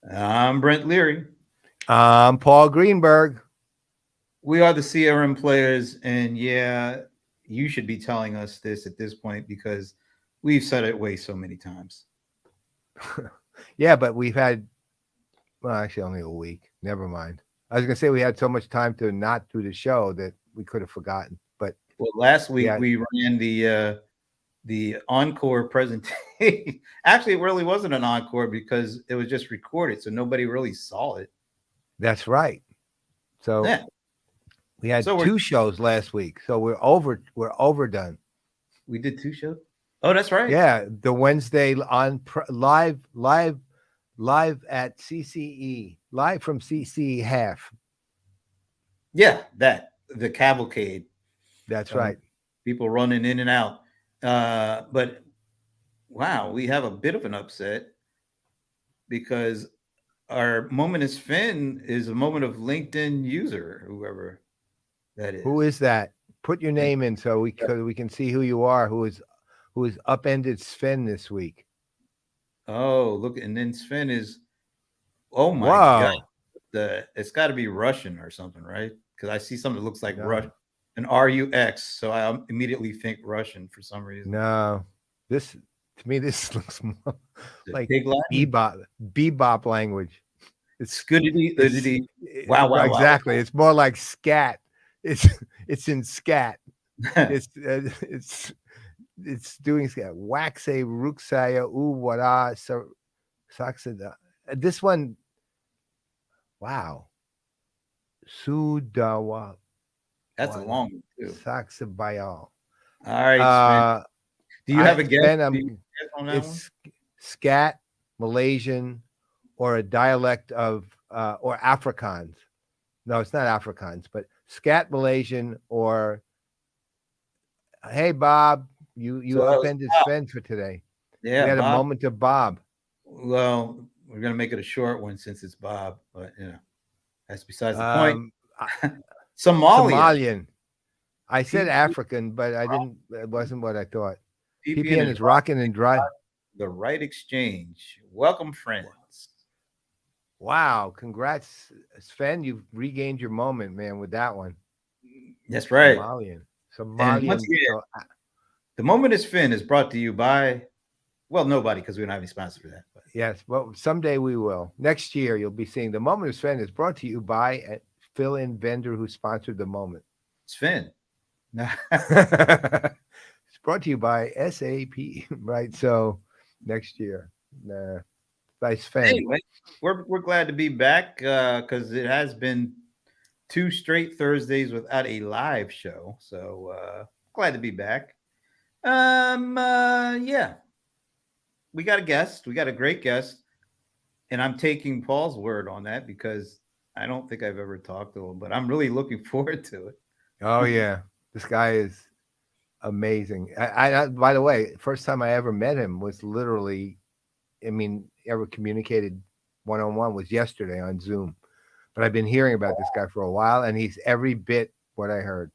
I'm Brent Leary. I'm Paul Greenberg. We are the CRM players, and yeah, you should be telling us this at this point because we've said it way so many times. Yeah, but we've had, well, actually only a week. Never mind. I was going to say we had so much time to not do the show that we could have forgotten. But Well, last week yeah, we ran the encore presentation. Actually, it really wasn't an encore because it was just recorded, so nobody really saw it. that's right. So Yeah. we had So two shows last week. So we're overdone. we did two shows. Oh, that's right. Yeah, the Wednesday on live at CCE, live from CCE half. Yeah, that the cavalcade. That's Um, right. People running in and out. But wow, we have a bit of an upset because our moment is Finn is a moment of LinkedIn user, whoever that Who is. is that? Put your name in so we can see who you are. Who is upended Sven this week? Oh, look, and then Sven is, oh my God, Whoa! it's got to be Russian or something, right? Because I see something that looks like No, an RUX, so I immediately think Russian for some reason. no. This to me, this looks more Is it like Pig Latin? bebop language. It's Skidity, it's exactly. wow. It's more like scat. It's it's in scat. It's it's doing scat. Waxe ruxaya u wada saxida. This one, wow. Sudawa That's a long one too. Saxabayal. All right, Sven. Uh, Do you have a guess? Sven, Do you guess on that one? it's scat, Malaysian, or a dialect of or Afrikaans. No, it's not Afrikaans, but scat Malaysian or hey Bob, you So that was upended Sven for today. yeah, We had a Bob. moment of Bob. Well, we're gonna make it a short one since it's Bob, but that's besides the point. Um, Somalia, Somalian. I said P- African, but I didn't. It wasn't what I thought. PPN PPN is is rocking and dry. the right exchange. Welcome, friends. Wow! Congrats, Sven. You've regained your moment, man, with that one. That's right. Somalian. And once Somalian. again, the moment is Finn is brought to you by well, nobody because we don't have any sponsor for that. But Yes, well, someday we will. Next year, you'll be seeing the moment of Sven is brought to you by a fill-in vendor who sponsored the moment. it's Finn. It's brought to you by SAP, right? So next year, by Sven. Anyway, we're glad to be back because it has been two straight Thursdays without a live show. So glad to be back. Yeah, we got a guest. We got a great guest, and I'm taking Paul's word on that because I don't think I've ever talked to him, but I'm really looking forward to it. Oh yeah, this guy is amazing. By the way, first time I ever met him was literally, I mean, ever communicated one on one was yesterday on Zoom. But I've been hearing about this guy for a while, and he's every bit what I heard,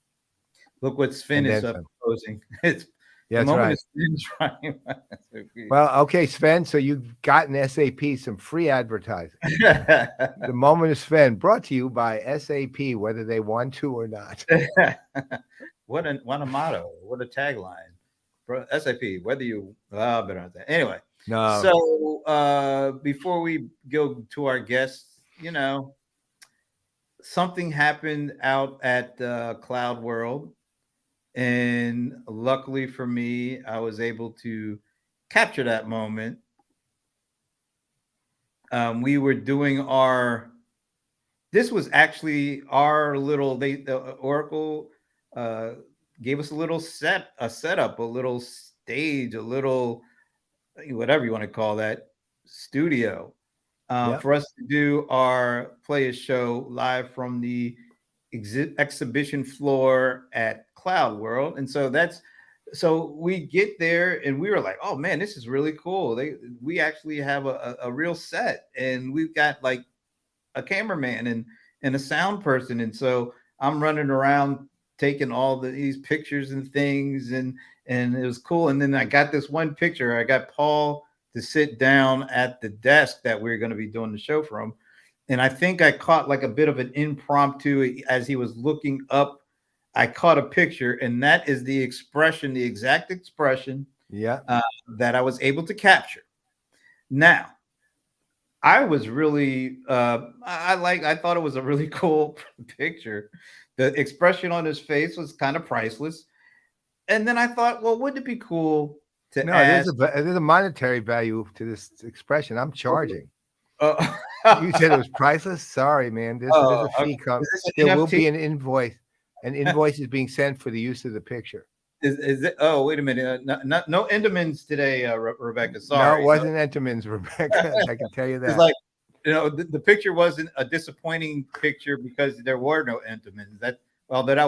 Look what Sven and is then some. proposing. It's Yeah, the that's moment right. is Sven trying. Well, okay, Sven. So you've gotten SAP some free advertising. The moment is Sven, brought to you by SAP, whether they want to or not. What a motto! What a tagline! SAP. Whether you better not that. Anyway, No, so before we go to our guests, something happened out at Cloud World, and luckily for me, I was able to capture that moment. We were doing our. This was actually our little. The Oracle uh, gave us a little a setup, a little stage, a little whatever you want to call that studio yep, for us to do our players show live from the exhibition floor at Cloud World. And so we get there and we were like, oh man, this is really cool. We actually have a real set and we've got like a cameraman and a sound person. And so I'm running around taking all these pictures and things and it was cool. And then I got this one picture. I got Paul to sit down at the desk that we are going to be doing the show from. And I think I caught like a bit of an impromptu as he was looking up. I caught a picture, and that is the expression, the exact expression Yeah. that I was able to capture. Now, I was really, I thought it was a really cool picture. The expression on his face was kind of priceless. And then I thought, well, wouldn't it be cool to No, ask? there's a monetary value to this expression. I'm charging. Uh, You said it was priceless. Sorry, man. There's a okay. fee come. Is this There an will NFT? be an invoice. An invoice is being sent for the use of the picture. Is it? Oh, wait a minute. No Endermans today, Rebecca. No, it Sorry. wasn't Enterman's, Rebecca. I can tell you It's that. like, the picture wasn't a disappointing picture because there were no Endermans. That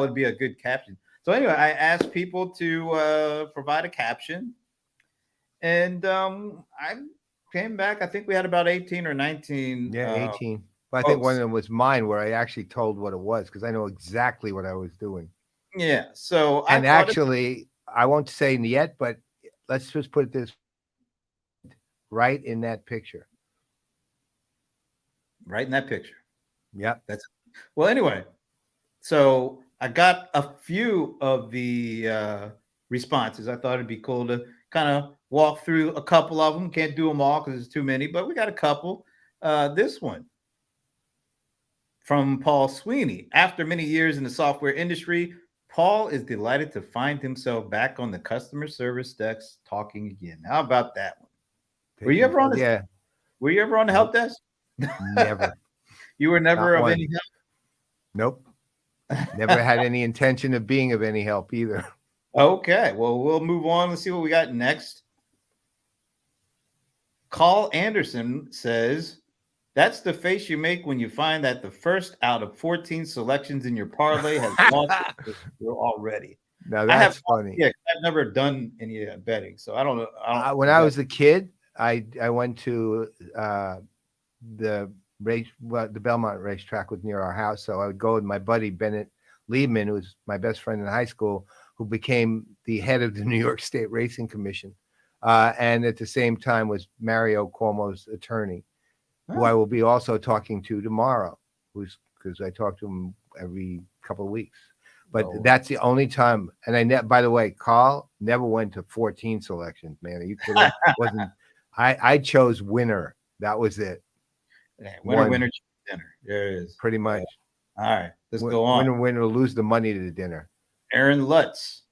would be a good caption. So anyway, I asked people to provide a caption, and I came back. I think we had about 18 or 19 Yeah, 18. But I think one of votes. them was mine where I actually told what it was because I know exactly what I was doing. Yeah. So I And thought actually, I won't say yet, but let's just put this right in that picture. right in that picture. Yep. Well, anyway, so I got a few of the responses. I thought it'd be cool to kind of walk through a couple of them. Can't do them all because there's too many, but we got a couple. This one from Paul Sweeney. After many years in the software industry, Paul is delighted to find himself back on the customer service desk talking again. How about that one? Were you ever on the Yeah. Were you ever on the help desk? Never. You were never Not of one. any Nope. Never had any intention of being of any help either. help? Okay, well, we'll move on. Let's see what we got next. Carl Anderson says, that's the face you make when you find that the first out of 14 selections in your parlay has lost already. Now that's funny. Yeah, I've never done any betting, so I don't know. When I was a kid, I went to the Belmont racetrack was near our house, so I would go with my buddy Bennett Liebman, who was my best friend in high school, who became the head of the New York State Racing Commission, and at the same time was Mario Cuomo's attorney, who I will be also talking to tomorrow, because I talk to him every couple of weeks. But that's the only time. And by the way, Carl never went to 14 selections, man. You kidding? Wasn't. I chose winner. That was it. Winner, dinner. There it is. Pretty much. All right, let's go on. Winner, lose the money to the dinner. Aaron Lutz.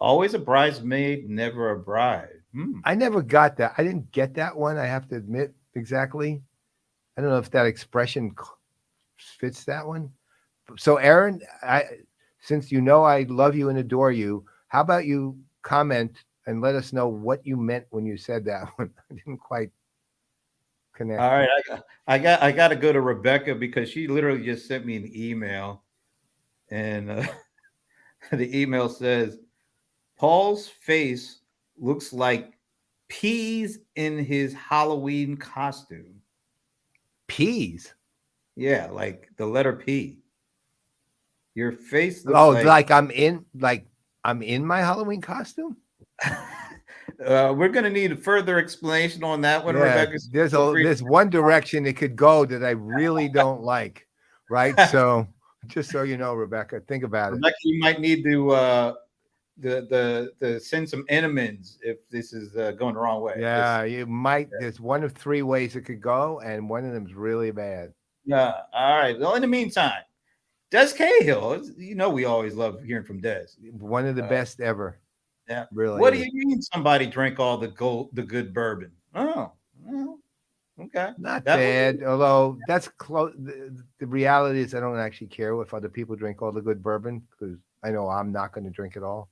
Always a bridesmaid, never a bride. I never got that. I didn't get that one, I have to admit, exactly. I don't know if that expression fits that one. So, Aaron, since you know I love you and adore you, how about you comment and let us know what you meant when you said that one? I didn't quite connect. All right, I got to go to Rebecca because she literally just sent me an email, and the email says, Paul's face looks like peas in his Halloween costume. Peas? Yeah, like the letter P. Your face looks like I'm in my Halloween costume? We're gonna need a further explanation on that one, Rebecca. There's one direction it could go that I really don't like, right? So just so you know, Rebecca, think about it. You might need to send some Endermans if this is going the wrong way. Yeah, you might. There's one of three ways it could go, and one of them's really bad. Yeah. All right. Well, in the meantime, Des Cahill, we always love hearing from Des. One of the best ever. Yeah. Really. What do you mean somebody drank all the good bourbon? Oh, well, okay. Not bad. Although that's close. The reality is I don't actually care if other people drink all the good bourbon because I know I'm not going to drink it all.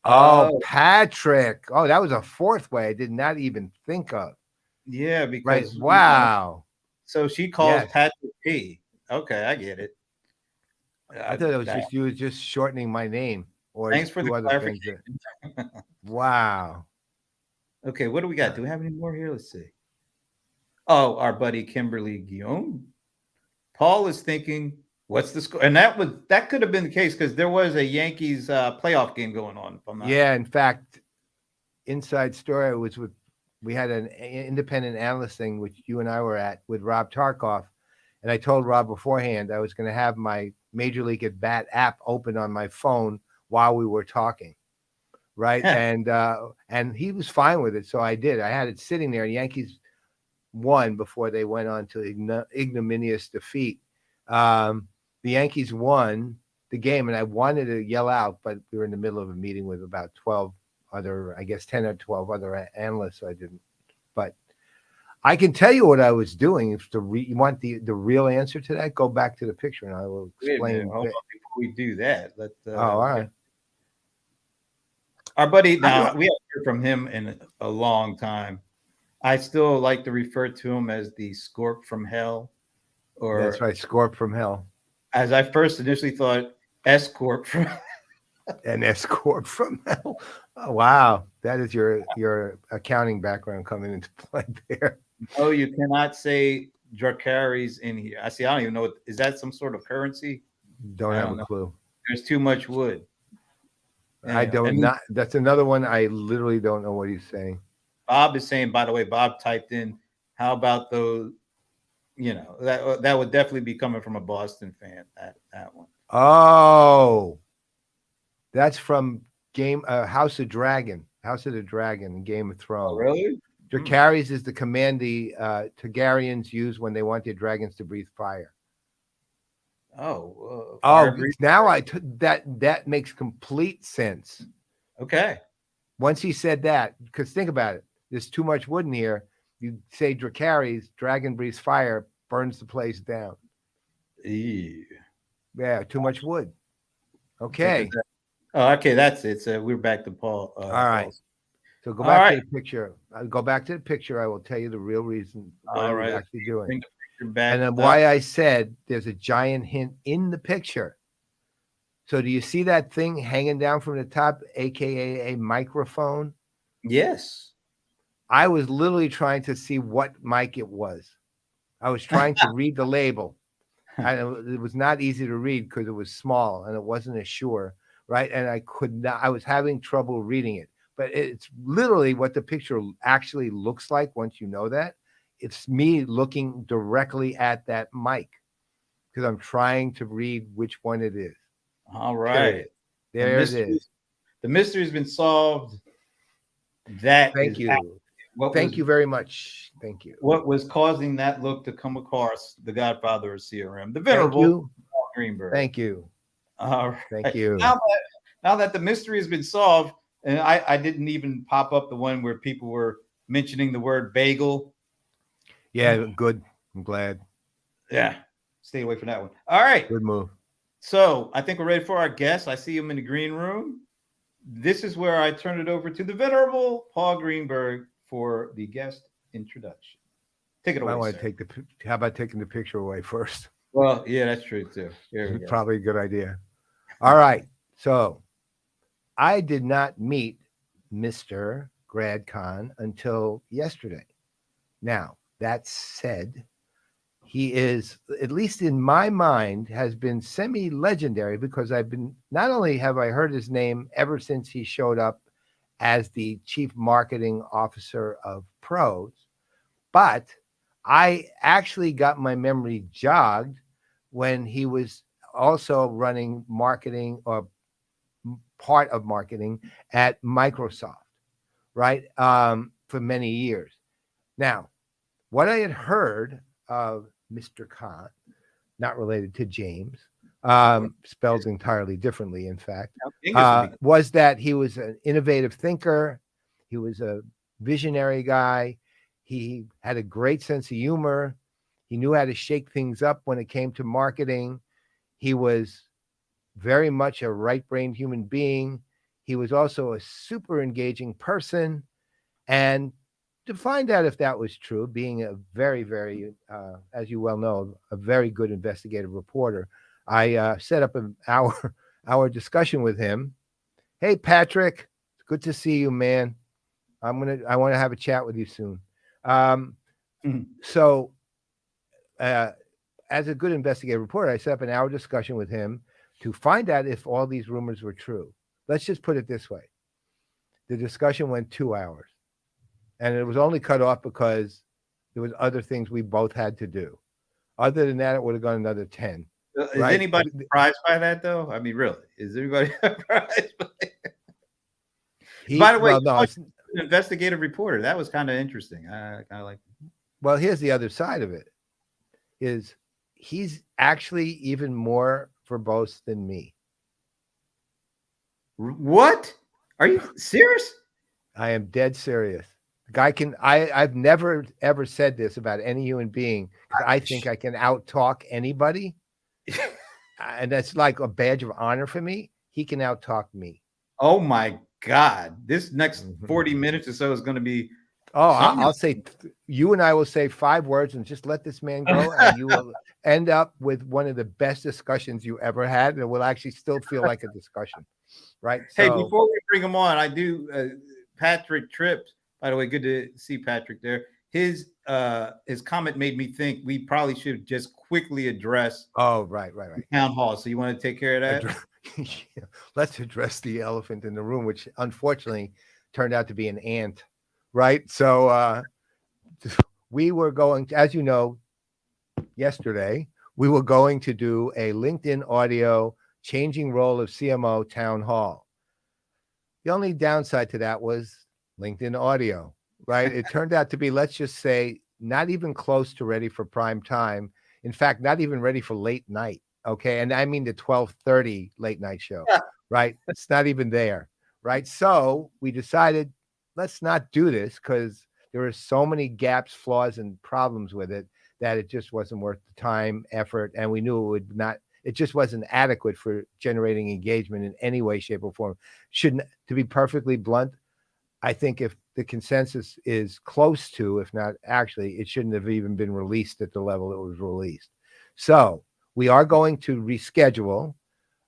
Oh, Patrick. Oh, that was a fourth way I did not even think of. Yeah, because right. Wow. So she calls Patrick P. Okay, I get it. I thought it was you was just shortening my name. Or thanks for the clarification. Wow. Okay, what do we got? Do we have any more here? Let's see. Oh, our buddy Kimberly Guillaume. Paul is thinking, what's the score? And that could have been the case because there was a Yankees playoff game going on. In fact, inside story, I was with We had an independent analyst thing, which you and I were at with Rob Tarkoff. And I told Rob beforehand I was going to have my Major League at Bat app open on my phone while we were talking. Right. And he was fine with it. So I did. I had it sitting there. Yankees won before they went on to ignominious defeat. The Yankees won the game, and I wanted to yell out, but we were in the middle of a meeting with about 12 other, I guess 10 or 12 other analysts, so I didn't. But I can tell you what I was doing. If you want the real answer to that, go back to the picture, and I will Wait a minute, explain. hold on before we do that. All right. Our buddy, now we haven't heard from him in a long time. I still like to refer to him as the Scorp from Hell, or That's right, Scorp from Hell. as I first initially thought, S Corp from An escort from Hell. Oh, wow, that is your accounting background coming into play there. Oh, you cannot say Dracarys in here. I see. I don't even know. Is that some sort of currency? Don't I have don't a know. clue. There's too much wood. I don't not. That's another one. I literally don't know what he's saying. Bob is saying, by the way, Bob typed in, how about those? You know, that would definitely be coming from a Boston fan. That one. Oh, that's from House of the Dragon, and Game of Thrones. Oh, really? Dracarys is the command the Targaryens use when they want their dragons to breathe fire. Now that makes complete sense. Okay. Once he said that, because think about it, there's too much wood in here. You say Dracarys, dragon breathes fire, burns the place down. Ew. Yeah, too much wood. Okay. Oh, okay, that's it. So we're back to Paul. All right. Paul's. So go back to the picture. I'll go back to the picture. I will tell you the real reason what I was actually doing. Bring the picture back and then why I said there's a giant hint in the picture. So do you see that thing hanging down from the top, aka a microphone? Yes. I was literally trying to see what mic it was. I was trying to read the label. It was not easy to read because it was small and it wasn't as sure, right? And I could not. I was having trouble reading it. But it's literally what the picture actually looks like once you know that. It's me looking directly at that mic because I'm trying to read which one it is. All right. There it is. The mystery's been solved. Thank you. Thank you very much. Thank you. What was causing that look to come across the godfather of CRM, the venerable Paul Greenberg. Thank you. All right. Thank you. Now that the mystery has been solved, and I didn't even pop up the one where people were mentioning the word bagel. Yeah, good. I'm glad. Yeah, stay away from that one. All right. Good move. So I think we're ready for our guest. I see him in the green room. This is where I turn it over to the venerable Paul Greenberg for the guest introduction. Take it away. I want to how about taking the picture away first? Well, yeah, that's true too. Here we go. Probably a good idea. All right. So I did not meet Mr. Grad Conn until yesterday. Now, that said, he is, at least in my mind, has been semi-legendary because not only have I heard his name ever since he showed up as the chief marketing officer of PROS, but I actually got my memory jogged when he was also running marketing or part of marketing at Microsoft, right? For many years. Now, what I had heard of Mr. Conn, not related to James, spelled entirely differently, in fact, was that he was an innovative thinker. He was a visionary guy. He had a great sense of humor. He knew how to shake things up when it came to marketing. He was very much a right-brained human being. He was also a super engaging person. And to find out if that was true, being a very, very, as you well know, a very good investigative reporter, I set up an hour discussion with him. Hey, Patrick, it's good to see you, man. I want to have a chat with you soon. So, as a good investigative reporter, I set up an hour discussion with him to find out if all these rumors were true. Let's just put it this way. The discussion went 2 hours. and it was only cut off because there was other things we both had to do. Other than that, it would have gone another 10. Is Right? anybody surprised by that though? I mean, really, is anybody surprised? By the way, Well, no, an investigative reporter. That was kind of interesting. I kind of like. well, here's the other side of it: is he's actually even more verbose than me. What? Are you serious? I am dead serious. The guy can. I've never ever said this about any human being because I think I can out talk anybody, and that's like a badge of honor for me. He can out talk me. Oh my God! This next Mhm. 40 minutes or so is going to be. Oh, something. I'll say you and I will say 5 words and just let this man go, and you will end up with one of the best discussions you ever had, and it will actually still feel like a discussion, right? Hey, So, before we bring him on, I do. Patrick Trips, by the way, good to see Patrick there. His comment made me think we probably should just quickly address oh, right. town hall. So you want to take care of that? Yeah. Let's address the elephant in the room, which unfortunately turned out to be an ant, right? So we were going to, as you know, yesterday, we were going to do a LinkedIn audio changing role of CMO town hall. The only downside to that was LinkedIn audio, right? It turned out to be, let's just say, not even close to ready for prime time. In fact, not even ready for late night. Okay. And I mean the 12:30 late night show, right? It's not even there. Right. So we decided let's not do this because there were so many gaps, flaws, and problems with it that it just wasn't worth the time, effort, and we knew it would not. It just wasn't adequate for generating engagement in any way, shape, or form. Shouldn't, to be perfectly blunt, I think if the consensus is close to, if not actually, it shouldn't have even been released at the level it was released. So we are going to reschedule.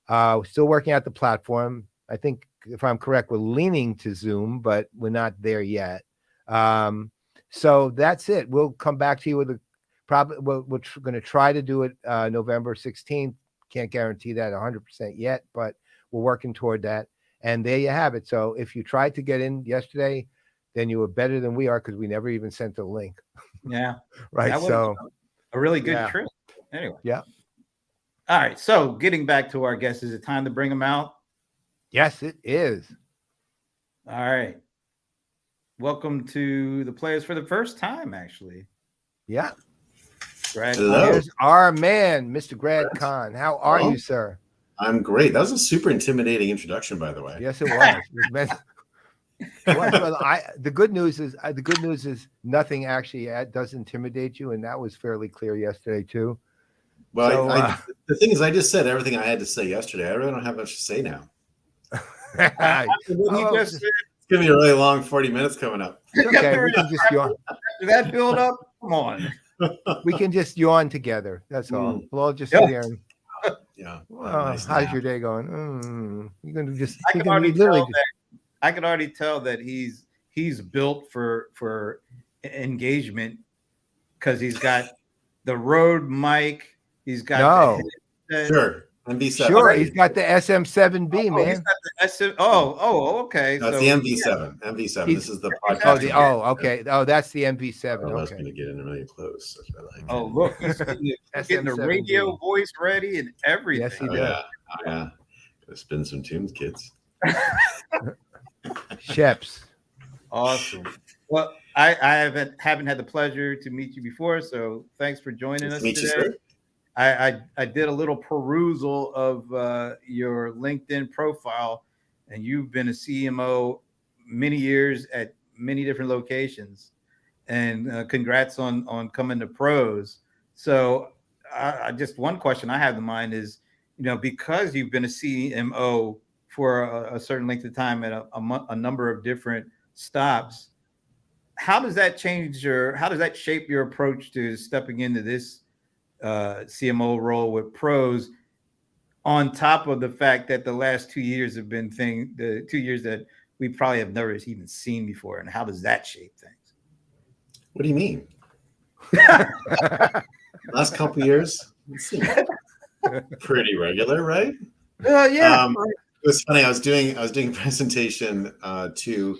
We're still working out the platform. I think, if I'm correct, we're leaning to Zoom, but we're not there yet. So that's it. We'll come back to you with a probably. We're going to try to do it November 16th. Can't guarantee that 100% yet, but we're working toward that. And there you have it. So if you tried to get in yesterday, then you were better than we are because we never even sent a link. Yeah. Right. That was So a really good yeah. trip. Anyway. Yeah. All right. So getting back to our guests, is it time to bring them out? Yes, it is. All right. Welcome to the Players for the first time, actually. Yeah. Hello. Here's our man, Mr. Grad Conn. How are you, sir? I'm great. That was a super intimidating introduction, by the way. Yes, it was. Well, the good news is nothing actually does intimidate you, and that was fairly clear yesterday too. Well, so, the thing is, I just said everything I had to say yesterday. I really don't have much to say now. It's gonna be a really long 40 minutes coming up. Okay, we can just yawn. After that build up, come on. We can just yawn together. That's all. We'll all just sit here and yeah. Nice how's your day going? You're gonna just. I can already tell that he's built for engagement because he's got the Rode mic. He's got sure. MV7. Sure, he's got the SM7B, man. He's got the SM. Okay. That's the MV7. MV7. This is the podcast. Okay. Oh, that's the MV7. I was going to get in really close. Oh, look, he's getting the radio voice ready and everything. Yes, he does. Yeah. Gotta spin some tunes, kids. Sheps. Awesome. Well, I haven't had the pleasure to meet you before, so thanks for joining us today. I did a little perusal of your LinkedIn profile, and you've been a CMO many years at many different locations. And congrats on coming to PROS. So, I just one question I have in mind is, because you've been a CMO for a certain length of time at a number of different stops, how does that shape your approach to stepping into this CMO role with PROS, on top of the fact that the last 2 years have been the 2 years that we probably have never even seen before? And how does that shape things? What do you mean? Last couple of years, pretty regular, right? Yeah. It was funny. I was doing a presentation to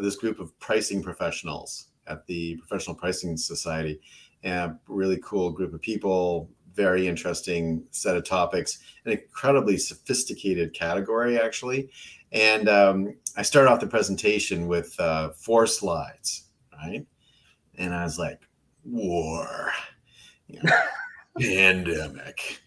this group of pricing professionals at the Professional Pricing Society, and a really cool group of people, very interesting set of topics, an incredibly sophisticated category, actually. And I started off the presentation with 4 slides, right? And I was like, war, pandemic,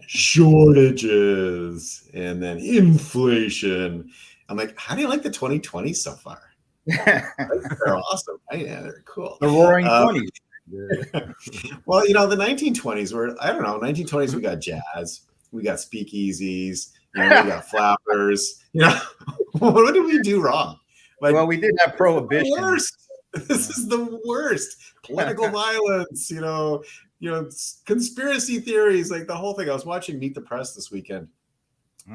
shortages, and then inflation. I'm like, how do you like the 2020s so far? They're awesome. Right? Yeah, they're cool. The Roaring 20s. Well, the 1920s were, I don't know, 1920s, we got jazz, we got speakeasies, we got flappers. What did we do wrong? Like, well, we did have prohibition. This is the worst. Political violence, conspiracy theories, like the whole thing. I was watching Meet the Press this weekend.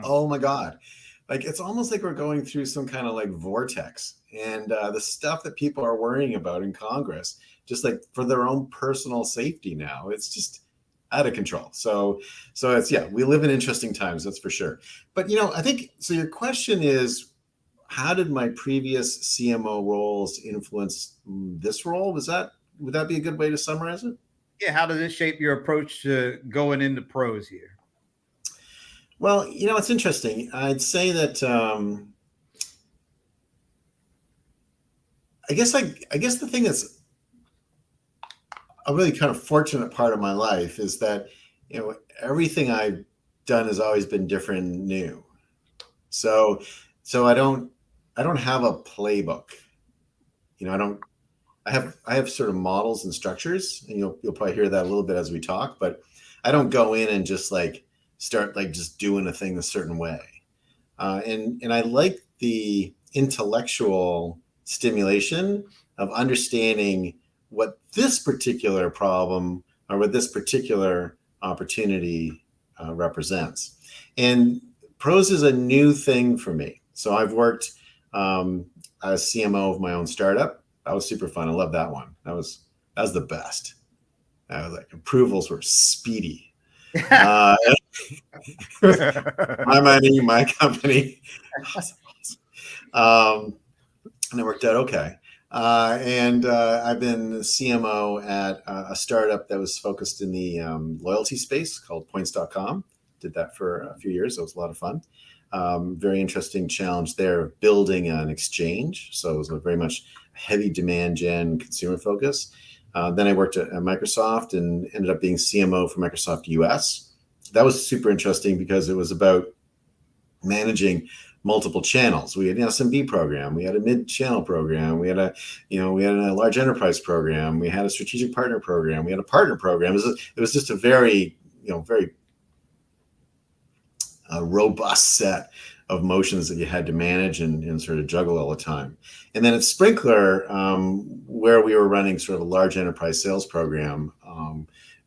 Oh my God. Like, it's almost like we're going through some kind of like vortex, and the stuff that people are worrying about in Congress, just like for their own personal safety now, it's just out of control. So it's, we live in interesting times, that's for sure. But, I think, so your question is, how did my previous CMO roles influence this role? Would that be a good way to summarize it? Yeah. How does it shape your approach to going into pros here? Well, it's interesting. I'd say that I guess the thing that's a really kind of fortunate part of my life is that everything I've done has always been different and new. So I don't have a playbook. I have sort of models and structures, and you'll probably hear that a little bit as we talk, but I don't go in and just like start like just doing a thing a certain way. And I like the intellectual stimulation of understanding what this particular problem or what this particular opportunity represents. And PROS is a new thing for me. So I've worked as CMO of my own startup. That was super fun. I love that one. That was the best. Like, approvals were speedy. My money, my company. And it worked out okay. And I've been CMO at a startup that was focused in the loyalty space called points.com. Did that for a few years. It was a lot of fun. Very interesting challenge there of building an exchange. So it was very much heavy demand gen consumer focus. Then I worked at Microsoft and ended up being CMO for Microsoft US. That was super interesting because it was about managing multiple channels. We had an SMB program, we had a mid-channel program, we had a large enterprise program, we had a strategic partner program, we had a partner program. It was just a very, very robust set of motions that you had to manage and sort of juggle all the time. And then at Sprinkler, where we were running sort of a large enterprise sales program,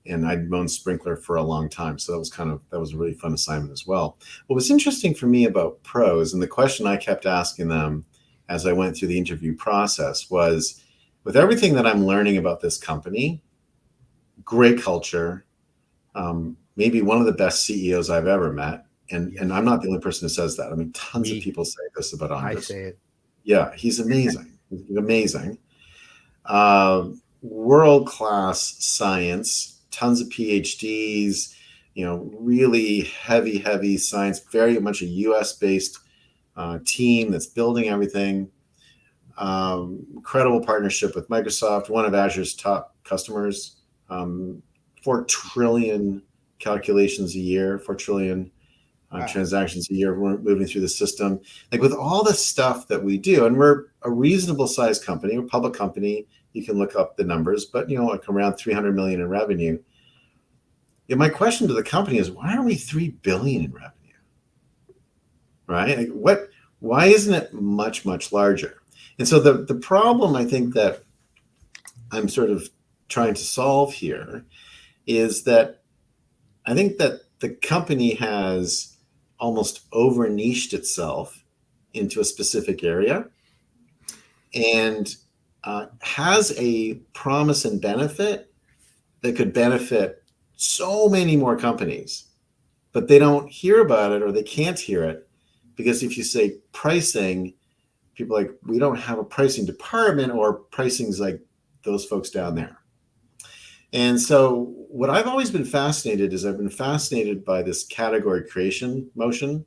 and I'd known Sprinkler for a long time. So that was a really fun assignment as well. What was interesting for me about PROS, and the question I kept asking them as I went through the interview process, was, with everything that I'm learning about this company, great culture, maybe one of the best CEOs I've ever met. And I'm not the only person who says that. I mean, tons of people say this about Andres. I say it. Yeah, he's amazing. He's amazing. World-class science, tons of PhDs, really heavy science, very much a US-based team that's building everything. Incredible partnership with Microsoft, one of Azure's top customers, 4 trillion calculations a year, 4 trillion transactions a year moving through the system. Like, with all the stuff that we do, and we're a reasonable sized company, we're a public company, you can look up the numbers, but like around 300 million in revenue. My question to the company is, why aren't we 3 billion in revenue? Right? Like, why isn't it much, much larger? And so the problem I think that I'm sort of trying to solve here is that I think that the company has almost over niched itself into a specific area and has a promise and benefit that could benefit so many more companies, but they don't hear about it, or they can't hear it, because if you say pricing, people are like, we don't have a pricing department, or pricing's like those folks down there. And so what I've always been fascinated is I've been fascinated by this category creation motion.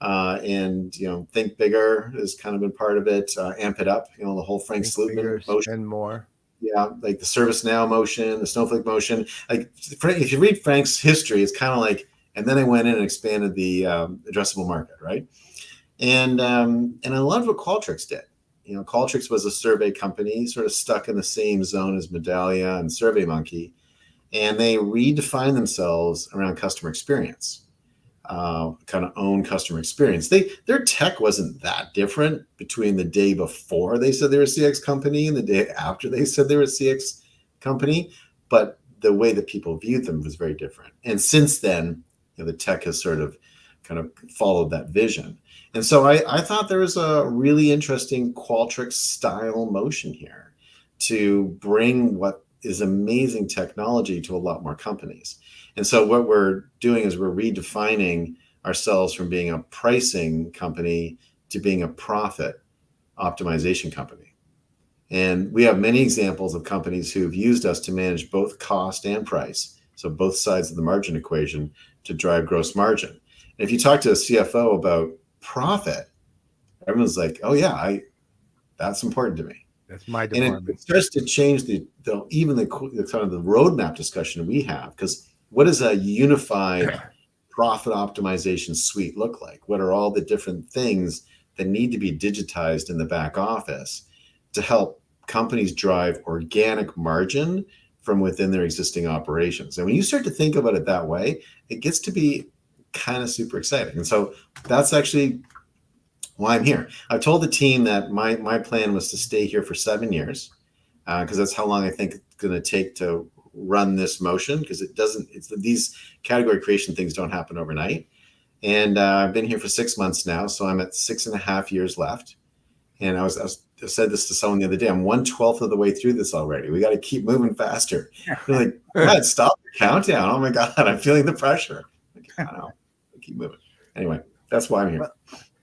And, think bigger has kind of been part of it. Amp it up, the whole Frank Slootman motion. And more. Yeah, like the ServiceNow motion, the Snowflake motion. Like, if you read Frank's history, it's kind of like, and then they went in and expanded the addressable market, right? And I loved what Qualtrics did. Qualtrics was a survey company, sort of stuck in the same zone as Medallia and SurveyMonkey, and they redefined themselves around customer experience, kind of own customer experience. Their tech wasn't that different between the day before they said they were a CX company and the day after they said they were a CX company, but the way that people viewed them was very different. And since then, the tech has sort of kind of followed that vision. And so I thought there was a really interesting Qualtrics style motion here to bring what is amazing technology to a lot more companies. And so what we're doing is we're redefining ourselves from being a pricing company to being a profit optimization company. And we have many examples of companies who've used us to manage both cost and price, so both sides of the margin equation, to drive gross margin. And if you talk to a CFO about profit, everyone's like, oh yeah, that's important to me. That's my department. And it starts to change the kind of the roadmap discussion we have, because what does a unified profit optimization suite look like? What are all the different things that need to be digitized in the back office to help companies drive organic margin from within their existing operations? And when you start to think about it that way, it gets to be kind of super exciting. And so that's actually why I'm here. I've told the team that my plan was to stay here for 7 years, because that's how long I think it's going to take to run this motion, because these category creation things don't happen overnight. And I've been here for 6 months now, so I'm at 6.5 years left. And I said this to someone the other day, I'm 1/12 of the way through this already. We got to keep moving faster. They're like, God, stop the countdown. Oh my God, I'm feeling the pressure. I know. Keep moving. Anyway, that's why I'm here.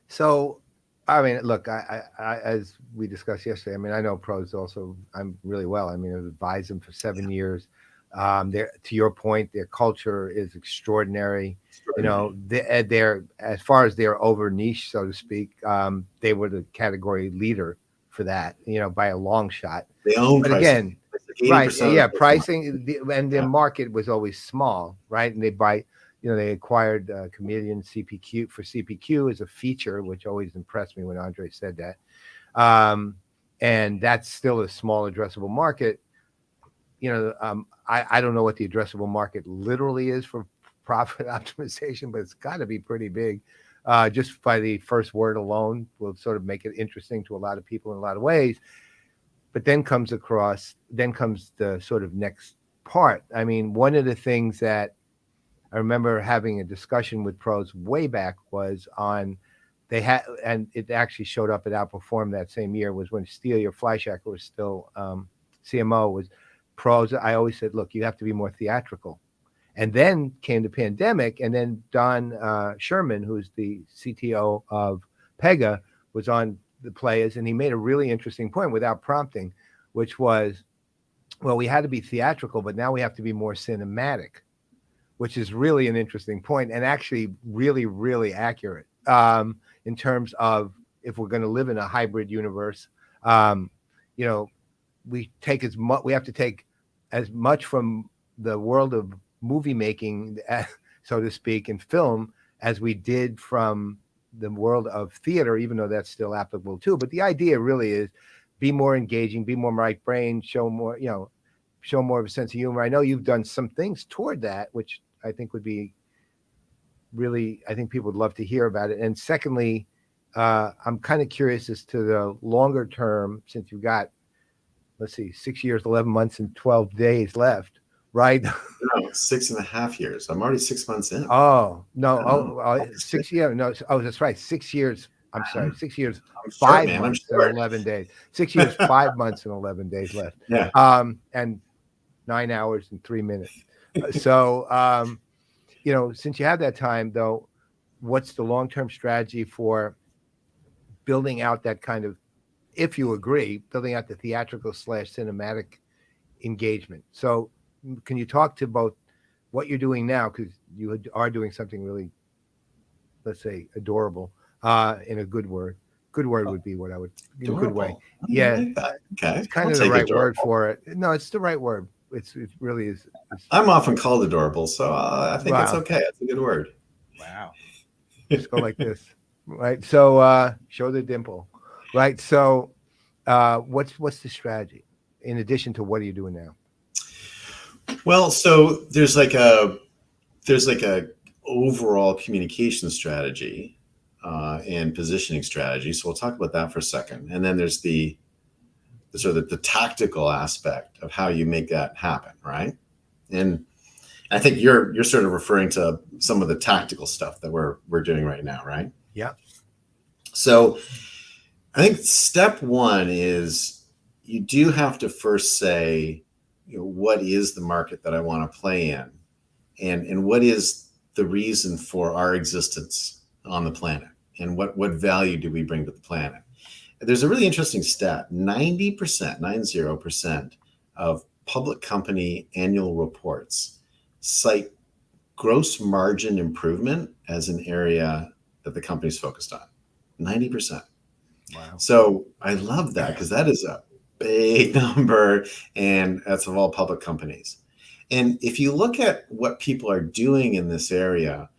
So, I mean, look, I as we discussed yesterday, I mean, I know PROS also, I'm really well. I mean, I've advised them for 7 years. To your point, their culture is extraordinary. They're as far as they're over niche, so to speak, they were the category leader for that, by a long shot. They own but pricing. again, Like right? Yeah, pricing, and their market was always small, right? And they acquired Chameleon CPQ for CPQ as a feature, which always impressed me when Andre said that. And that's still a small addressable market. I don't know what the addressable market literally is for profit optimization, but it's got to be pretty big. Just by the first word alone will sort of make it interesting to a lot of people in a lot of ways. But then comes the sort of next part. I mean, one of the things that I remember having a discussion with PROS way back was and it actually showed up at Outperform that same year, was when Stelia Fleischacker was still CMO, was PROS. I always said, look, you have to be more theatrical. And then came the pandemic, and then Don Sherman, who's the CTO of Pega, was on the Playaz, and he made a really interesting point without prompting, which was, well, we had to be theatrical, but now we have to be more cinematic, which is really an interesting point and actually really, really accurate in terms of if we're going to live in a hybrid universe. We have to take as much from the world of movie making, so to speak, and film as we did from the world of theater, even though that's still applicable too. But the idea really is be more engaging, be more right brain, show more of a sense of humor. I know you've done some things toward that, which I think would be really, I think people would love to hear about it. And secondly, I'm kind of curious as to the longer term, since you've got, 6 years, 11 months, and 12 days left, right? No, 6.5 years. I'm already 6 months in. Oh, no. 6 years. No. Oh, that's right. 6 years. I'm sorry. 6 years, 5 months, and 11 days. 6 years, 5 months, and 11 days left. Yeah. And 9 hours and 3 minutes. So, since you have that time, though, what's the long-term strategy for building out that kind of, if you agree, building out the theatrical / cinematic engagement. So can you talk to both what you're doing now, because you are doing something really, let's say, adorable, in a good word. Good word would be what I would, in a good way. Adorable. I Yeah, like that. Okay. it's kind I'll of the take right word adorable. for it. No, it's the right word. It really is. I'm often called adorable, so I think it's Wow. okay. It's a good word. Wow. Just go like this, right? So show the dimple, right? So what's the strategy in addition to what are you doing now? Well, so there's like a overall communication strategy and positioning strategy. So we'll talk about that for a second, and then there's the sort of the tactical aspect of how you make that happen, right? And I think you're sort of referring to some of the tactical stuff that we're doing right now, right? Yeah. So I think step one is you do have to first say, what is the market that I want to play in, and what is the reason for our existence on the planet, and what value do we bring to the planet? There's a really interesting stat: 90% of public company annual reports cite gross margin improvement as an area that the company's focused on. 90%. Wow. So I love that, because that is a big number, and that's of all public companies. And if you look at what people are doing in this area,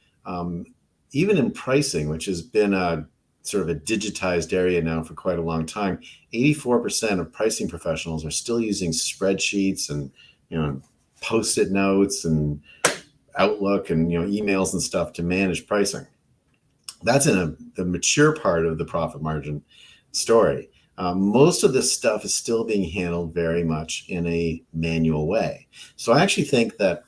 even in pricing, which has been a sort of a digitized area now for quite a long time, 84% of pricing professionals are still using spreadsheets and, post-it notes and Outlook and, emails and stuff to manage pricing. That's in the mature part of the profit margin story. Most of this stuff is still being handled very much in a manual way. So I actually think that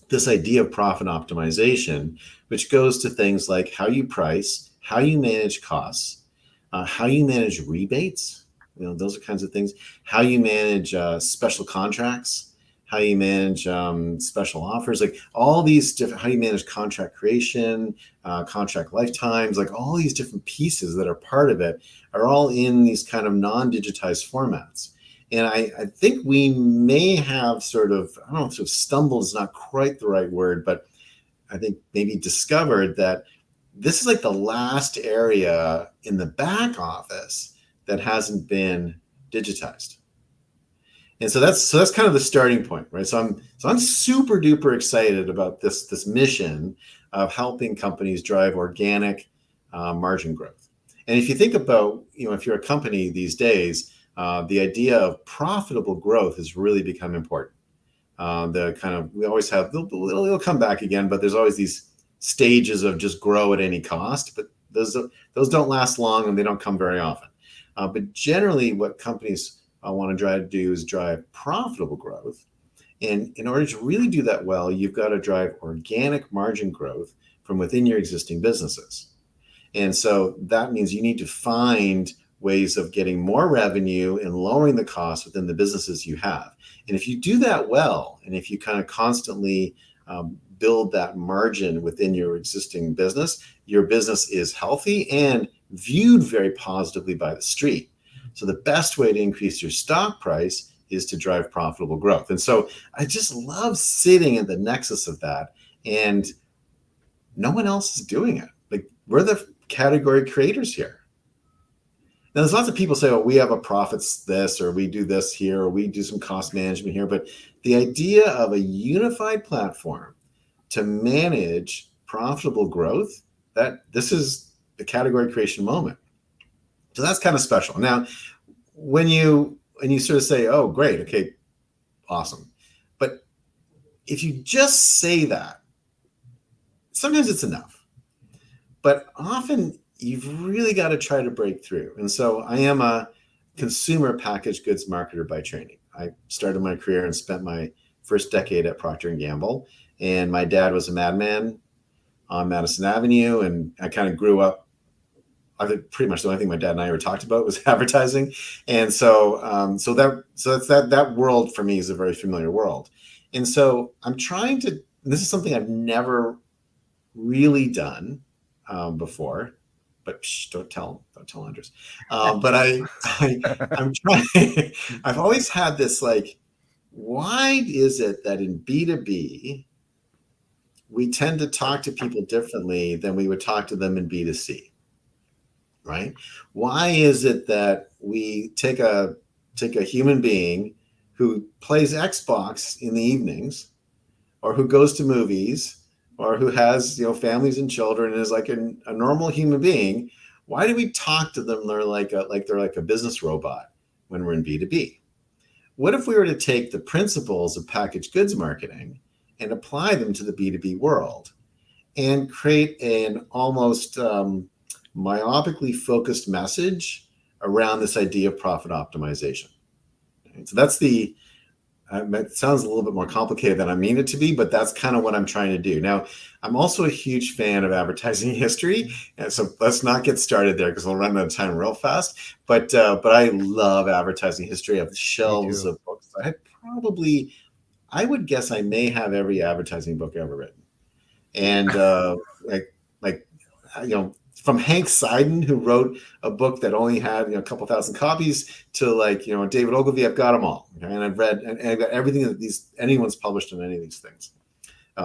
this idea of profit optimization, which goes to things like how you price, how you manage costs, how you manage rebates, those are kinds of things, how you manage special contracts, how you manage special offers, like all these different, how you manage contract creation, contract lifetimes, like all these different pieces that are part of it are all in these kind of non-digitized formats. And I think we may have sort of, I don't know if sort of stumbled is not quite the right word, but I think maybe discovered that this is like the last area in the back office that hasn't been digitized. And so that's kind of the starting point, right? So I'm super duper excited about this mission of helping companies drive organic margin growth. And if you think about, if you're a company these days, the idea of profitable growth has really become important. We always have, it'll come back again, but there's always these stages of just grow at any cost, but those don't last long and they don't come very often. But generally what companies want to do is drive profitable growth. And in order to really do that well, you've got to drive organic margin growth from within your existing businesses. And so that means you need to find ways of getting more revenue and lowering the costs within the businesses you have. And if you do that well, and if you kind of constantly build that margin within your existing business, your business is healthy and viewed very positively by the street. So the best way to increase your stock price is to drive profitable growth. And so I just love sitting at the nexus of that, and no one else is doing it. Like, we're the category creators here. Now, there's lots of people say, oh, we have a profits this, or we do this here, or we do some cost management here. But the idea of a unified platform to manage profitable growth, that this is the category creation moment. So that's kind of special. Now, when you sort of say, oh, great, okay, awesome. But if you just say that, sometimes it's enough. But often you've really got to try to break through. And so I am a consumer packaged goods marketer by training. I started my career and spent my first decade at Procter & Gamble. And my dad was a madman on Madison Avenue. And I kind of grew up, I think pretty much the only thing my dad and I ever talked about was advertising. And so that world for me is a very familiar world. And so I'm trying to, this is something I've never really done before, but don't tell Andres. But I'm trying. I've always had this like, why is it that in B2B we tend to talk to people differently than we would talk to them in B2C, right? Why is it that we take a human being who plays Xbox in the evenings, or who goes to movies, or who has families and children and is like a normal human being? Why do we talk to them they're like a business robot when we're in B2B? What if we were to take the principles of packaged goods marketing and apply them to the B2B world and create an almost myopically focused message around this idea of profit optimization? And so that's it sounds a little bit more complicated than I mean it to be, but that's kind of what I'm trying to do. Now, I'm also a huge fan of advertising history, and so let's not get started there because we'll run out of time real fast. But I love advertising history. I have shelves of books. I would guess I may have every advertising book ever written, and from Hank Seiden, who wrote a book that only had a couple thousand copies, to David Ogilvy. I've got them all, okay? And I've read and I've got everything that anyone's published on any of these things.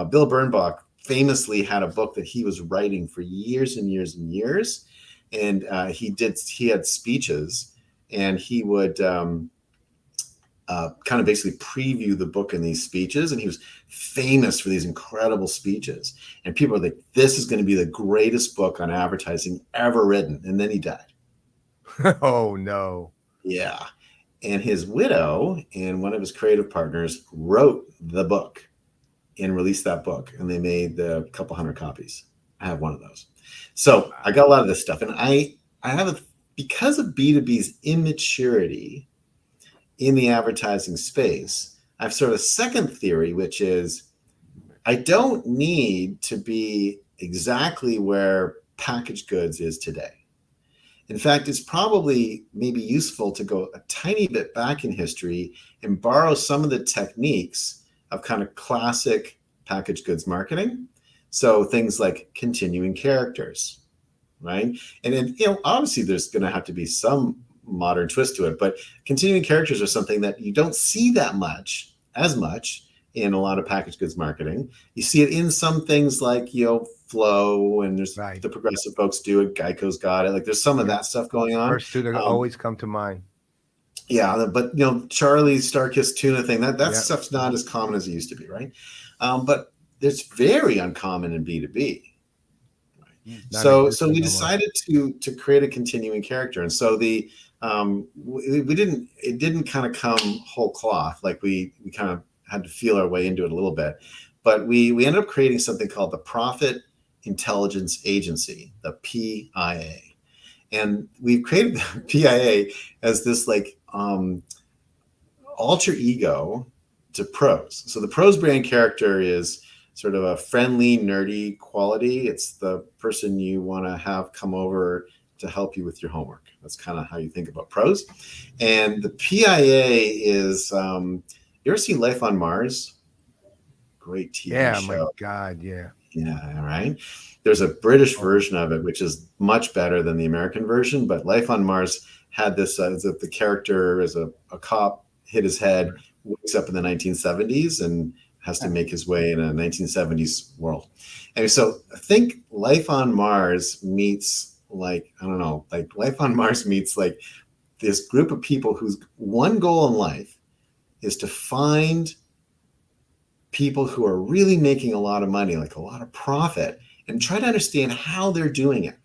Bill Bernbach famously had a book that he was writing for years and years and years, and he had speeches, and he would kind of basically preview the book in these speeches. And he was famous for these incredible speeches. And people are like, this is going to be the greatest book on advertising ever written. And then he died. Oh, no. Yeah. And his widow and one of his creative partners wrote the book and released that book. And they made a couple hundred copies. I have one of those. So I got a lot of this stuff. And I have because of B2B's immaturity in the advertising space, I have sort of a second theory, which is I don't need to be exactly where packaged goods is today. In fact, it's probably maybe useful to go a tiny bit back in history and borrow some of the techniques of kind of classic packaged goods marketing. So things like continuing characters, right? And then, obviously there's going to have to be some modern twist to it, but continuing characters are something that you don't see as much in a lot of packaged goods marketing. You see it in some things like Flow, and there's the progressive folks do it. Geico's got it. Like there's some of that stuff going on. First two that always come to mind. Yeah, but Charlie's Star-Kissed Tuna thing, that stuff's not as common as it used to be, right? But it's very uncommon in B2B. So we decided to create a continuing character, and so it didn't kind of come whole cloth. Like we kind of had to feel our way into it a little bit, but we ended up creating something called the Profit Intelligence Agency, the PIA, and we've created the PIA as this alter ego to PROS. So the PROS brand character is sort of a friendly, nerdy quality. It's the person you want to have come over to help you with your homework. That's kind of how you think about PROS. And the PIA is, you ever seen Life on Mars? Great TV show. Yeah, my God, yeah. Yeah, right. There's a British version of it, which is much better than the American version. But Life on Mars had this, the character is a cop, hit his head, wakes up in the 1970s and has to make his way in a 1970s world. And so I think Life on Mars meets Life on Mars meets this group of people whose one goal in life is to find people who are really making a lot of money, like a lot of profit, and try to understand how they're doing it.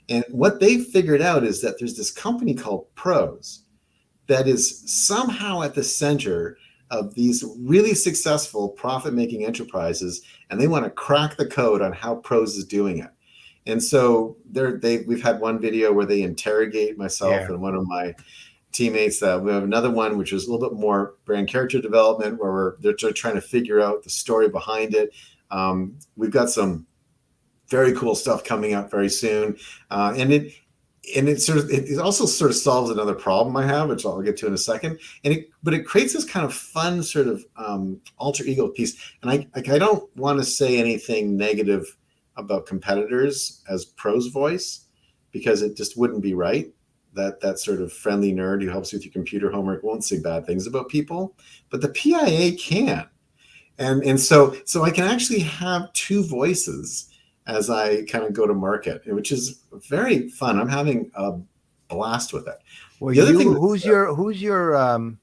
And what they've figured out is that there's this company called PROS that is somehow at the center of these really successful profit-making enterprises, and they want to crack the code on how PROS is doing it. And so we've had one video where they interrogate myself and one of my teammates. We have another one which is a little bit more brand character development, where they're trying to figure out the story behind it. We've got some very cool stuff coming up very soon, and it also sort of solves another problem I have, which I'll get to in a second. But it creates this kind of fun sort of alter ego piece. And I don't want to say anything negative about competitors as PROS voice, because it just wouldn't be right. That sort of friendly nerd who helps with your computer homework won't say bad things about people, but the PIA can. And so I can actually have two voices as I kind of go to market, which is very fun. I'm having a blast with it. Well, The other thing who's your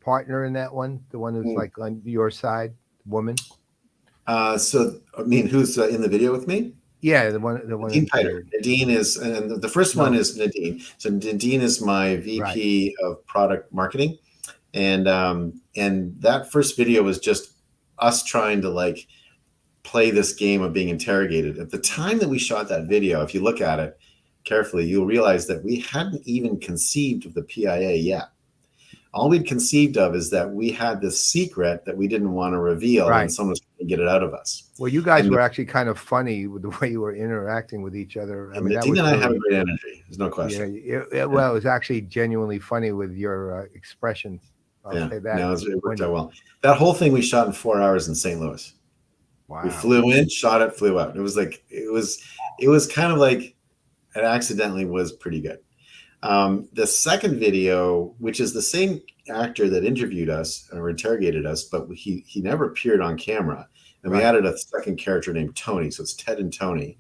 partner in that one? The one who's like on your side, woman? so I mean, who's in the video with me? Yeah, the one. Nadine Piter. Nadine is, and the first one is Nadine. So Nadine is my VP of product marketing, and that first video was just us trying to like play this game of being interrogated. At the time that we shot that video, if you look at it carefully, you'll realize that we hadn't even conceived of the PIA yet. All we'd conceived of is that we had this secret that we didn't want to reveal, and someone's trying to get it out of us. Well, you guys were actually kind of funny with the way you were interacting with each other. I mean, Nadine and I have a great energy. There's no question. Yeah, well, it was actually genuinely funny with your expressions. I'll say that. No, it worked out well. That whole thing we shot in 4 hours in St. Louis. Wow. We flew in, shot it, flew out. It was like it was kind of like it accidentally was pretty good. The second video, which is the same actor that interviewed us or interrogated us, but he never appeared on camera. And we added a second character named Tony. So it's Ted and Tony.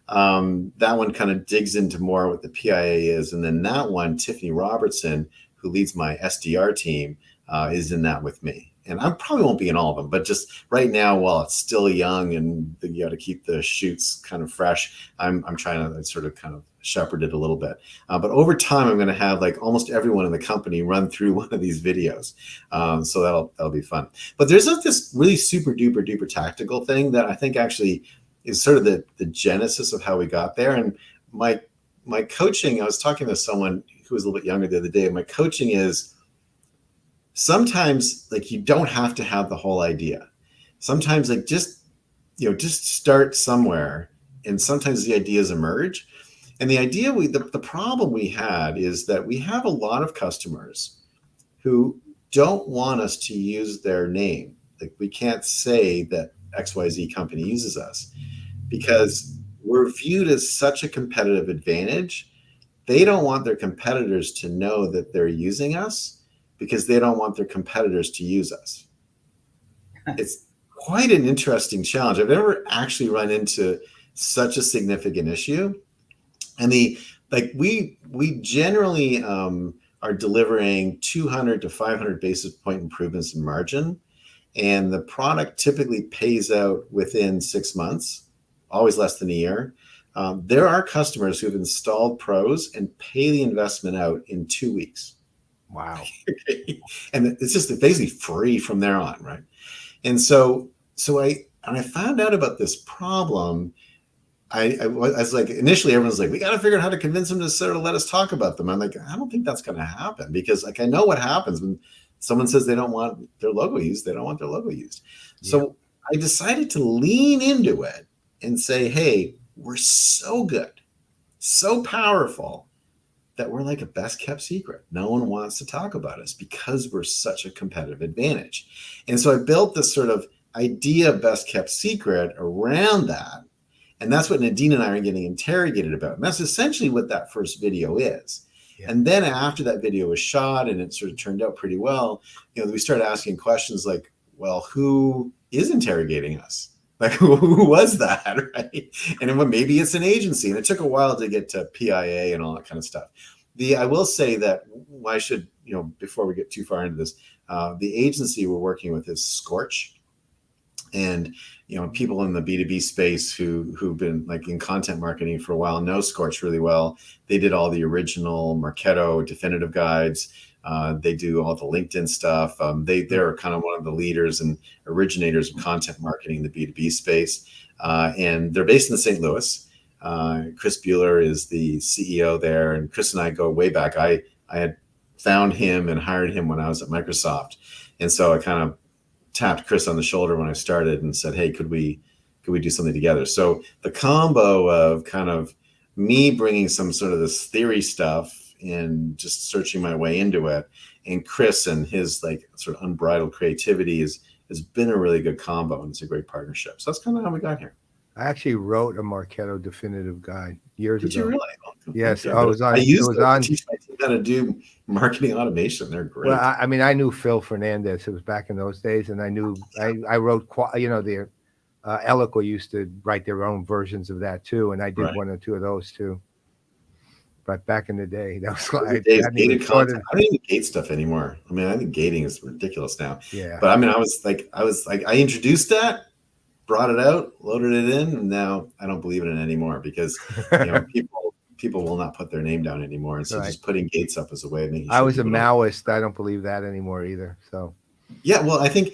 That one kind of digs into more what the PIA is. And then that one, Tiffany Robertson, who leads my SDR team, is in that with me. And I probably won't be in all of them, but just right now, while it's still young and you got to keep the shoots kind of fresh, I'm trying to sort of kind of shepherd it a little bit. But over time, I'm going to have like almost everyone in the company run through one of these videos. So that'll be fun. But there's this really super duper duper tactical thing that I think actually is sort of the genesis of how we got there. And my coaching, I was talking to someone who was a little bit younger the other day. My coaching is sometimes like you don't have to have the whole idea. Sometimes like just start somewhere, and sometimes the ideas emerge. And the idea the problem we had is that we have a lot of customers who don't want us to use their name. Like we can't say that XYZ company uses us because we're viewed as such a competitive advantage. They don't want their competitors to know that they're using us because they don't want their competitors to use us. It's quite an interesting challenge. I've never actually run into such a significant issue. And we generally are delivering 200 to 500 basis point improvements in margin. And the product typically pays out within 6 months, always less than a year. There are customers who have installed PROS and pay the investment out in 2 weeks. Wow. And it's just basically free from there on, right? And so I found out about this problem. I was like, initially everyone's like, we got to figure out how to convince them to sort of let us talk about them. I'm like, I don't think that's going to happen, because like I know what happens when someone says they don't want their logo used. They don't want their logo used. Yeah. So I decided to lean into it and say, hey, we're so good, so powerful, that we're like a best kept secret. No one wants to talk about us because we're such a competitive advantage. And so I built this sort of idea of best kept secret around that. And that's what Nadine and I are getting interrogated about. And that's essentially what that first video is. Yeah. And then after that video was shot and it sort of turned out pretty well, we started asking questions like, well, who is interrogating us? Like, who was that, right? And maybe it's an agency. And it took a while to get to PIA and all that kind of stuff. I will say that I should, before we get too far into this, the agency we're working with is Scorch. And, people in the B2B space who've been like in content marketing for a while know Scorch really well. They did all the original Marketo definitive guides. They do all the LinkedIn stuff. They're kind of one of the leaders and originators of content marketing in the B2B space. And they're based in St. Louis. Chris Bueller is the CEO there. And Chris and I go way back. I had found him and hired him when I was at Microsoft. And so I kind of tapped Chris on the shoulder when I started and said, hey, could we do something together? So the combo of kind of me bringing some sort of this theory stuff and just searching my way into it, and Chris and his like sort of unbridled creativity has been a really good combo, and it's a great partnership. So that's kind of how we got here. I actually wrote a Marketo definitive guide years Did you ago. really? Yes, Okay, I but was I on. It use was those to on. teach my team how to do marketing automation. They're Well, great. I mean, I knew Phil Fernandez. It was back in those days, and I knew I wrote. The Eloqua used to write their own versions of that too, and I did Right. one or two of those too. But back in the day, that was Those I are days hadn't even gated thought content. of. I don't even gate stuff anymore. I mean, I think gating is ridiculous now. Yeah. But I mean, I introduced that, brought it out, loaded it in, and now I don't believe in it anymore because people will not put their name down anymore, and so Right. just putting gates up is a way of making I sure was a people don't. Maoist. I don't believe that anymore either. So Yeah, well, I think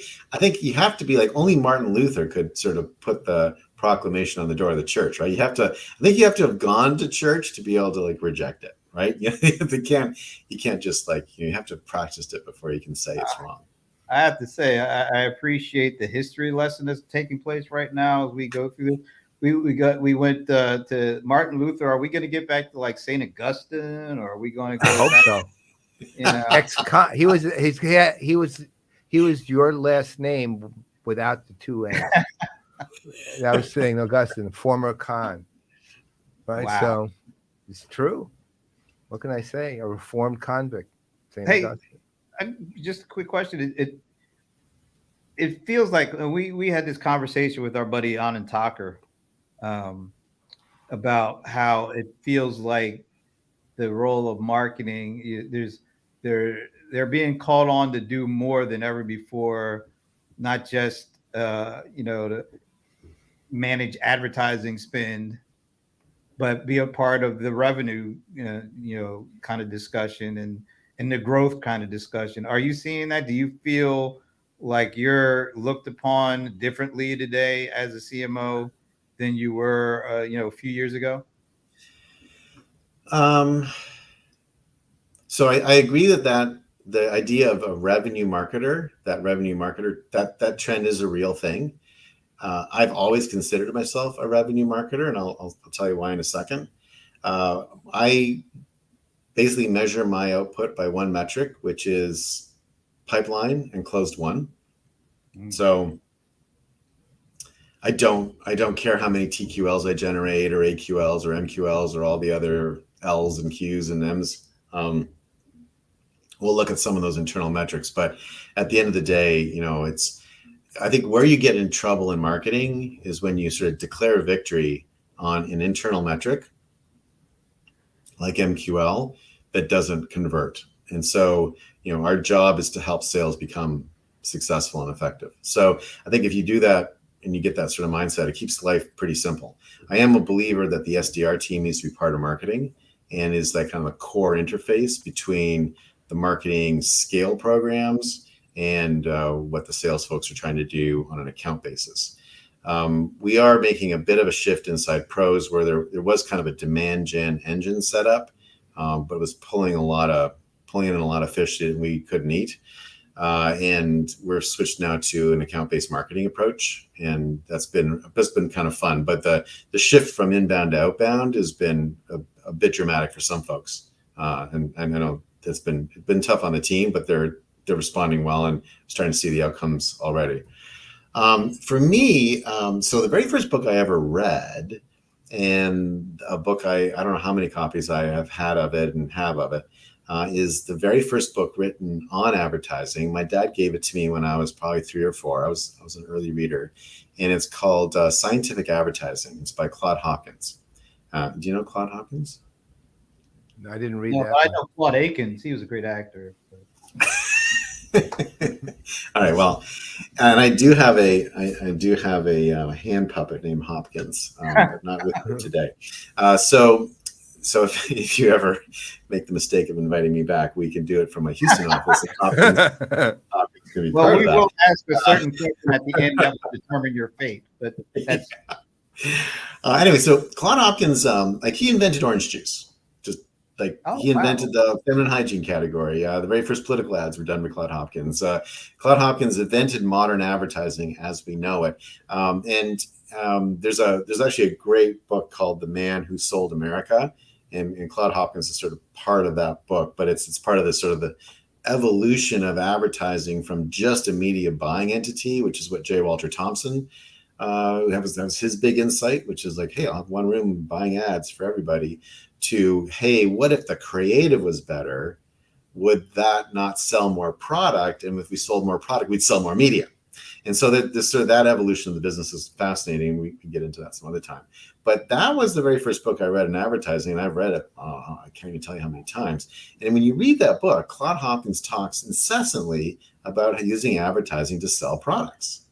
you have to be like only Martin Luther could sort of put the proclamation on the door of the church, right? I think you have to have gone to church to be able to like reject it, right? You can't just like you have to practice it before you can say it's wrong. I have to say, I appreciate the history lesson that's taking place right now as we go through this. We went to Martin Luther. Are we going to get back to like Saint Augustine, or are we going to I go hope back? so. You know, He was your last name without the two N's. That was saying Augustine, former Khan, right? wow. So it's true. What can I say? A reformed convict, Saint Hey, Augustine. just a quick question. It feels like we had this conversation with our buddy Anand Tucker um, about how it feels like the role of marketing they're being called on to do more than ever before, not just to manage advertising spend, but be a part of the revenue kind of discussion and the growth kind of discussion. Are you seeing that? Do you feel like you're looked upon differently today as a CMO than you were a few years ago? So I agree that the idea of a revenue marketer, that trend is a real thing. I've always considered myself a revenue marketer, and I'll tell you why in a second. I basically measure my output by one metric, which is pipeline and closed won. So I don't care how many TQLs I generate or AQLs or MQLs or all the other L's and Q's and M's. We'll look at some of those internal metrics, but at the end of the day, I think where you get in trouble in marketing is when you sort of declare victory on an internal metric like MQL that doesn't convert. And so, our job is to help sales become successful and effective. So I think if you do that and you get that sort of mindset, it keeps life pretty simple. I am a believer that the SDR team needs to be part of marketing and is that kind of a core interface between the marketing scale programs and what the sales folks are trying to do on an account basis. We are making a bit of a shift inside pros where there was kind of a demand gen engine set up, but it was pulling in a lot of fish that we couldn't eat. And we're switched now to an account-based marketing approach, and that's been kind of fun. But the shift from inbound to outbound has been a bit dramatic for some folks, and I know that's been tough on the team, but they're responding well and starting to see the outcomes already. For me, so the very first book I ever read, and a book I don't know how many copies I have had of it and have of it, is the very first book written on advertising. My dad gave it to me when I was probably 3 or 4. I was an early reader, and it's called Scientific Advertising. It's by Claude Hopkins. Do you know Claude Hopkins? I didn't read No, that. I know Claude Akins. He was a great actor. All right. Well, and I do have a hand puppet named Hopkins, but not with me today. So if you ever make the mistake of inviting me back, we can do it from my Houston office. Hopkins can be Well, part we of that. will ask a certain question at the end that will determine your fate, but that's Anyway, so Claude Hopkins, he invented orange juice. Just like he invented the feminine hygiene category. The very first political ads were done by Claude Hopkins. Claude Hopkins invented modern advertising as we know it. And there's actually a great book called The Man Who Sold America, and Claude Hopkins is sort of part of that book, but it's part of the sort of the evolution of advertising from just a media buying entity, which is what J. Walter Thompson That was his big insight, which is like, hey, I'll have one room buying ads for everybody, to, hey, what if the creative was better? Would that not sell more product? And if we sold more product, we'd sell more media. And so that evolution of the business is fascinating. We can get into that some other time. But that was the very first book I read in advertising, and I've read it, I can't even tell you how many times. And when you read that book, Claude Hopkins talks incessantly about using advertising to sell products.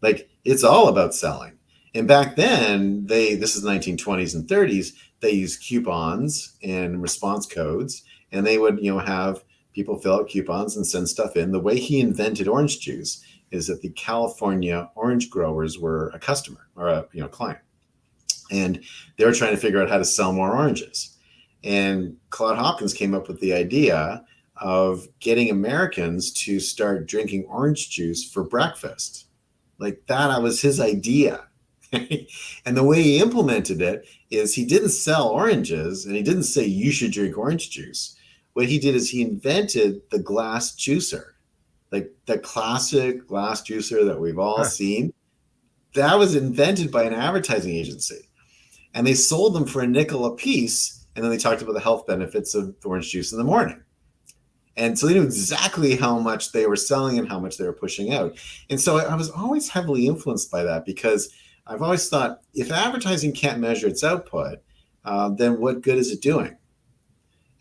Like, it's all about selling. And back then, this is 1920s and 30s, they used coupons and response codes, and they would, have people fill out coupons and send stuff in. The way he invented orange juice is that the California orange growers were a customer or a client, and they were trying to figure out how to sell more oranges. And Claude Hopkins came up with the idea of getting Americans to start drinking orange juice for breakfast. Like, that was his idea. And the way he implemented it is he didn't sell oranges, and he didn't say you should drink orange juice. What he did is he invented the glass juicer, like the classic glass juicer that we've all seen. That was invented by an advertising agency, and they sold them for a nickel a piece. And then they talked about the health benefits of orange juice in the morning. And so they knew exactly how much they were selling and how much they were pushing out. And so I was always heavily influenced by that, because I've always thought, if advertising can't measure its output, then what good is it doing?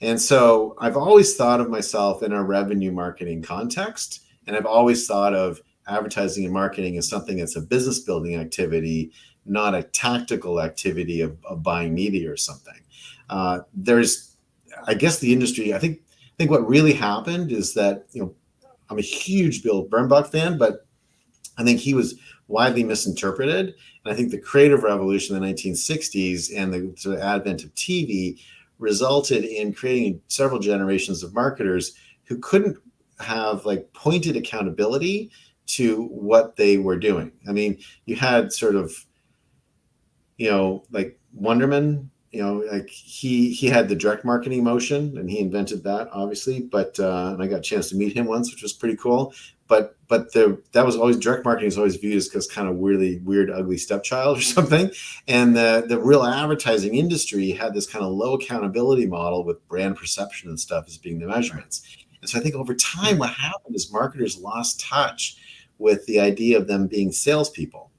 And so I've always thought of myself in a revenue marketing context. And I've always thought of advertising and marketing as something that's a business building activity, not a tactical activity of buying media or something. I guess the industry, I think what really happened is that, I'm a huge Bill Bernbach fan, but I think he was widely misinterpreted. And I think the creative revolution in the 1960s and the sort of advent of TV resulted in creating several generations of marketers who couldn't have like pointed accountability to what they were doing. I mean, you had sort of, like Wonderman, like he had the direct marketing motion, and he invented that, obviously. But and I got a chance to meet him once, which was pretty cool. But that was always, direct marketing is always viewed as kind of really weird, ugly stepchild or something. And the real advertising industry had this kind of low accountability model with brand perception and stuff as being the measurements. And so I think over time, what happened is marketers lost touch with the idea of them being salespeople.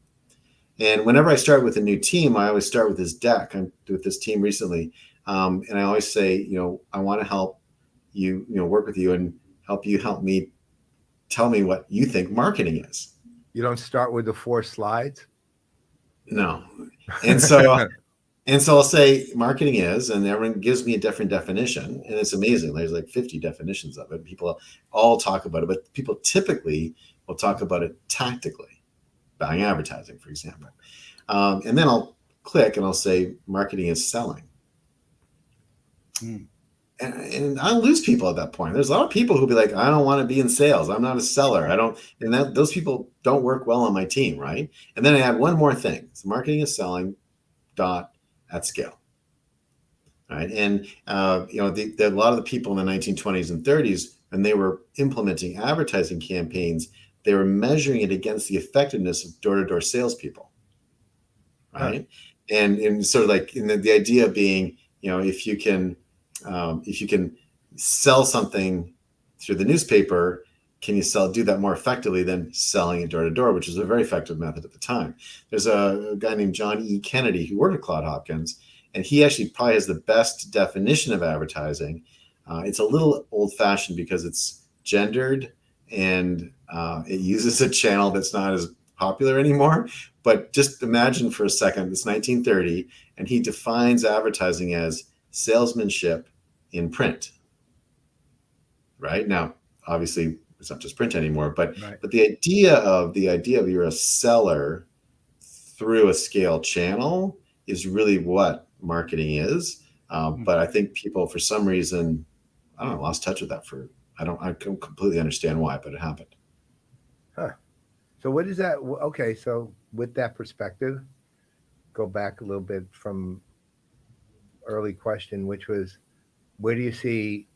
And whenever I start with a new team, I always start with this deck. I'm with this team recently, and I always say, I want to help you, work with you and help me tell me what you think marketing is. You don't start with the 4 slides? No. And so I'll say marketing is, and everyone gives me a different definition, and it's amazing. There's like 50 definitions of it. People all talk about it, but people typically will talk about it tactically. Buying advertising, for example. And then I'll click and I'll say marketing is selling. And I'll lose people at that point. There's a lot of people who'll be like, I don't want to be in sales. I'm not a seller. Those people don't work well on my team, right? And then I add one more thing. So marketing is selling at scale. Right. And a lot of the people in the 1920s and 30s, when they were implementing advertising campaigns, they were measuring it against the effectiveness of door-to-door salespeople, right? And sort of like the idea being, if you can sell something through the newspaper, can you do that more effectively than selling it door-to-door, which is a very effective method at the time. There's a guy named John E. Kennedy who worked at Claude Hopkins, and he actually probably has the best definition of advertising. It's a little old-fashioned because it's gendered, and it uses a channel that's not as popular anymore. But just imagine for a second, it's 1930, and he defines advertising as salesmanship in print. Right now, obviously, it's not just print anymore, but the idea of you're a seller through a scale channel is really what marketing is. But I think people, for some reason, I don't know, lost touch with that. I don't completely understand why, but it happened. So what is that? Okay, so with that perspective, go back a little bit from early question, which was, where do you see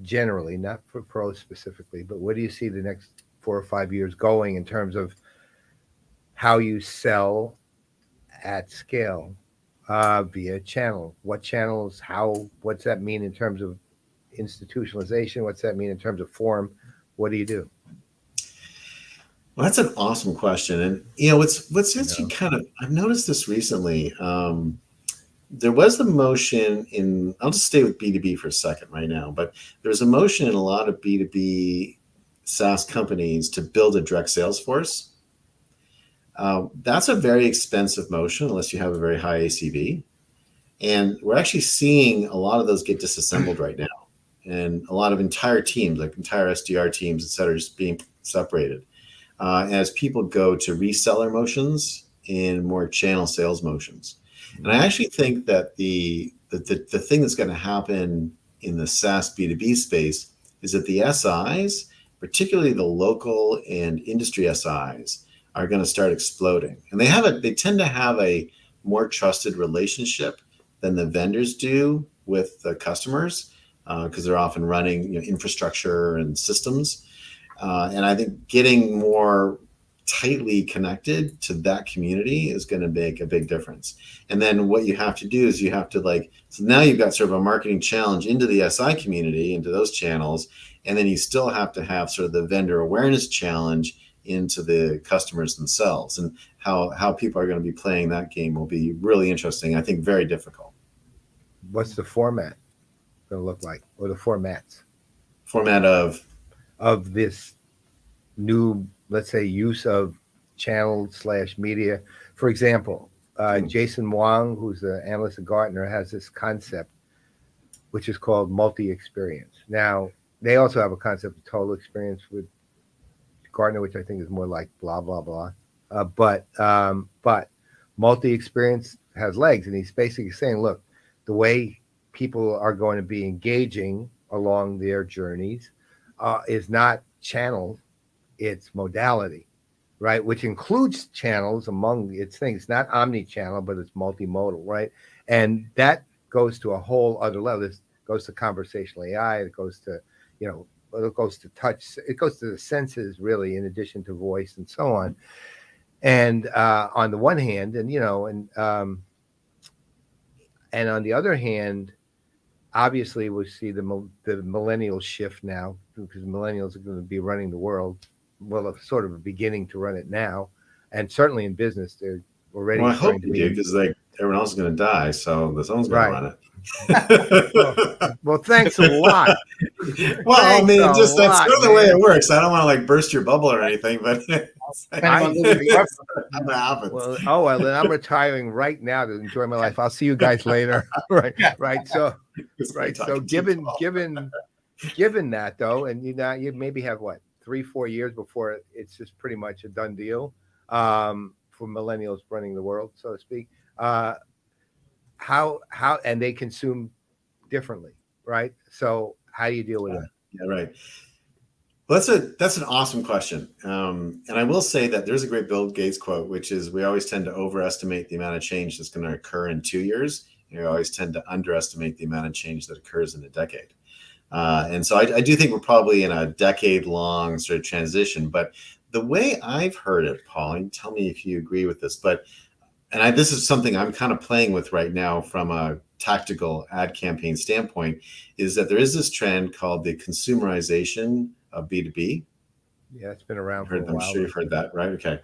generally, not for pros specifically, but where do you see the next 4 or 5 years going in terms of how you sell at scale via channel. What channels? How? What's that mean in terms of institutionalization? What's that mean in terms of form? What do you do? Well, that's an awesome question. And what's interesting, know? kind of, I've noticed this recently. There was the motion in, I'll just stay with B2B for a second right now, but there's a motion in a lot of B2B SaaS companies to build a direct sales force. That's a very expensive motion unless you have a very high ACV. And we're actually seeing a lot of those get disassembled right now. And a lot of entire teams, like entire SDR teams, et cetera, just being separated as people go to reseller motions and more channel sales motions. And I actually think that the thing that's going to happen in the SaaS B2B space is that the SIs, particularly the local and industry SIs, are going to start exploding. And they tend to have a more trusted relationship than the vendors do with the customers because they're often running infrastructure and systems. And I think getting more tightly connected to that community is going to make a big difference. And then what you have to do is so now you've got sort of a marketing challenge into the SI community, into those channels. And then you still have to have sort of the vendor awareness challenge into the customers themselves. And how people are going to be playing that game will be really interesting. I think very difficult. What's the format going to look like, or the formats? Format of this new, let's say, use of channel/media. For example, Jason Wong, who's the analyst at Gartner, has this concept which is called multi-experience. Now, they also have a concept of total experience with Gartner, which I think is more like blah, blah, blah. But multi-experience has legs. And he's basically saying, look, the way people are going to be engaging along their journeys is not channel, it's modality, right? Which includes channels among its things. It's not omni-channel, but it's multimodal, right? And that goes to a whole other level. This goes to conversational AI. It goes to, it goes to touch. It goes to the senses, really, in addition to voice and so on. And on the one hand, and on the other hand, obviously we see the millennial shift now, because millennials are going to be running the world. Well, sort of beginning to run it now, and certainly in business, they're already. Well, I hope they do, because everyone else is going to die, so someone's going to run it. well, thanks a lot. Well, I mean, that's sort of the way it works. I don't want to burst your bubble or anything, but it's not happens. Well, then I'm retiring right now to enjoy my life. I'll see you guys later. right. So given that though, and you maybe have 3-4 years before it's just pretty much a done deal for millennials running the world, so to speak. How and they consume differently, right? So how do you deal with that? Yeah, right. Well, that's an awesome question. And I will say that there's a great Bill Gates quote, which is, we always tend to overestimate the amount of change that's going to occur in 2 years. And we always tend to underestimate the amount of change that occurs in a decade. And so I do think we're probably in a decade-long sort of transition. But the way I've heard it, Paul, and tell me if you agree with this, this is something I'm kind of playing with right now from a tactical ad campaign standpoint, is that there is this trend called the consumerization of B2B. Yeah, it's been around for a while. I'm sure you've heard that, right? Okay.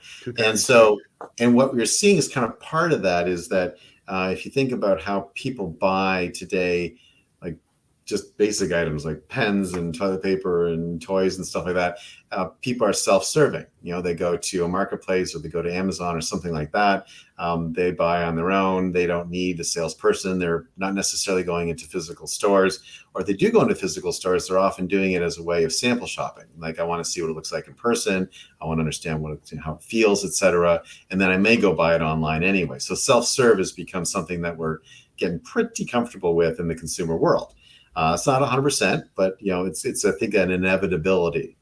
And what we're seeing is kind of part of that is that if you think about how people buy today, like just basic items like pens and toilet paper and toys and stuff like that, people are self-serving. They go to a marketplace or they go to Amazon or something like that. They buy on their own. They don't need a salesperson. They're not necessarily going into physical stores, or if they do go into physical stores, they're often doing it as a way of sample shopping. Like, I want to see what it looks like in person. I want to understand how it feels, etc. And then I may go buy it online anyway. So self-serve has become something that we're getting pretty comfortable with in the consumer world. It's not 100%, but it's I think an inevitability.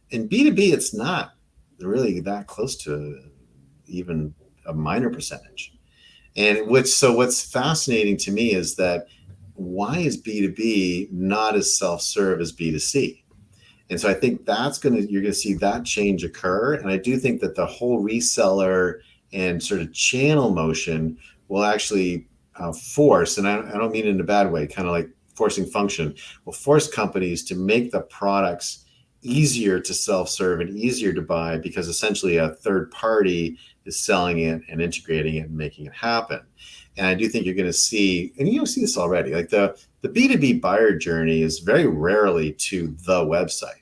In B2B, it's not really that close to even a minor percentage. And what's fascinating to me is that, why is B2B not as self-serve as B2C? And so I think you're gonna see that change occur. And I do think that the whole reseller and sort of channel motion will actually force, and I don't mean it in a bad way, kind of like forcing function, will force companies to make the products easier to self-serve and easier to buy, because essentially a third party is selling it and integrating it and making it happen. And I do think you're going to see, and you'll see this already, like the B2B buyer journey is very rarely to the website.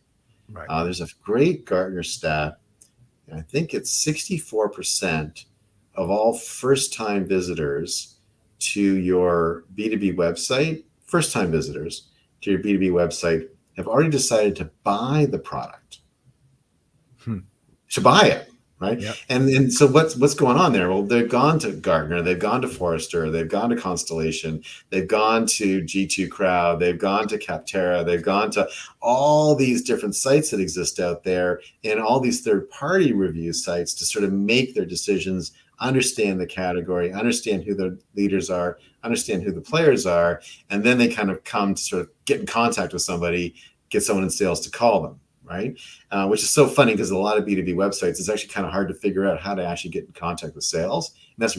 Right. There's a great Gartner stat, and I think it's 64% of all first-time visitors to your B2B website, first-time visitors to your B2B website, have already decided to buy the product, to buy it, right? Yep. And so what's going on there? Well, they've gone to Gartner, they've gone to Forrester, they've gone to Constellation, they've gone to G2 Crowd, they've gone to Capterra, they've gone to all these different sites that exist out there, and all these third-party review sites to sort of make their decisions, understand the category, understand who the leaders are, understand who the players are, and then they kind of come to sort of get in contact with somebody, get someone in sales to call them, right? Which is so funny, because a lot of B2B websites, it's actually kind of hard to figure out how to actually get in contact with sales. And that's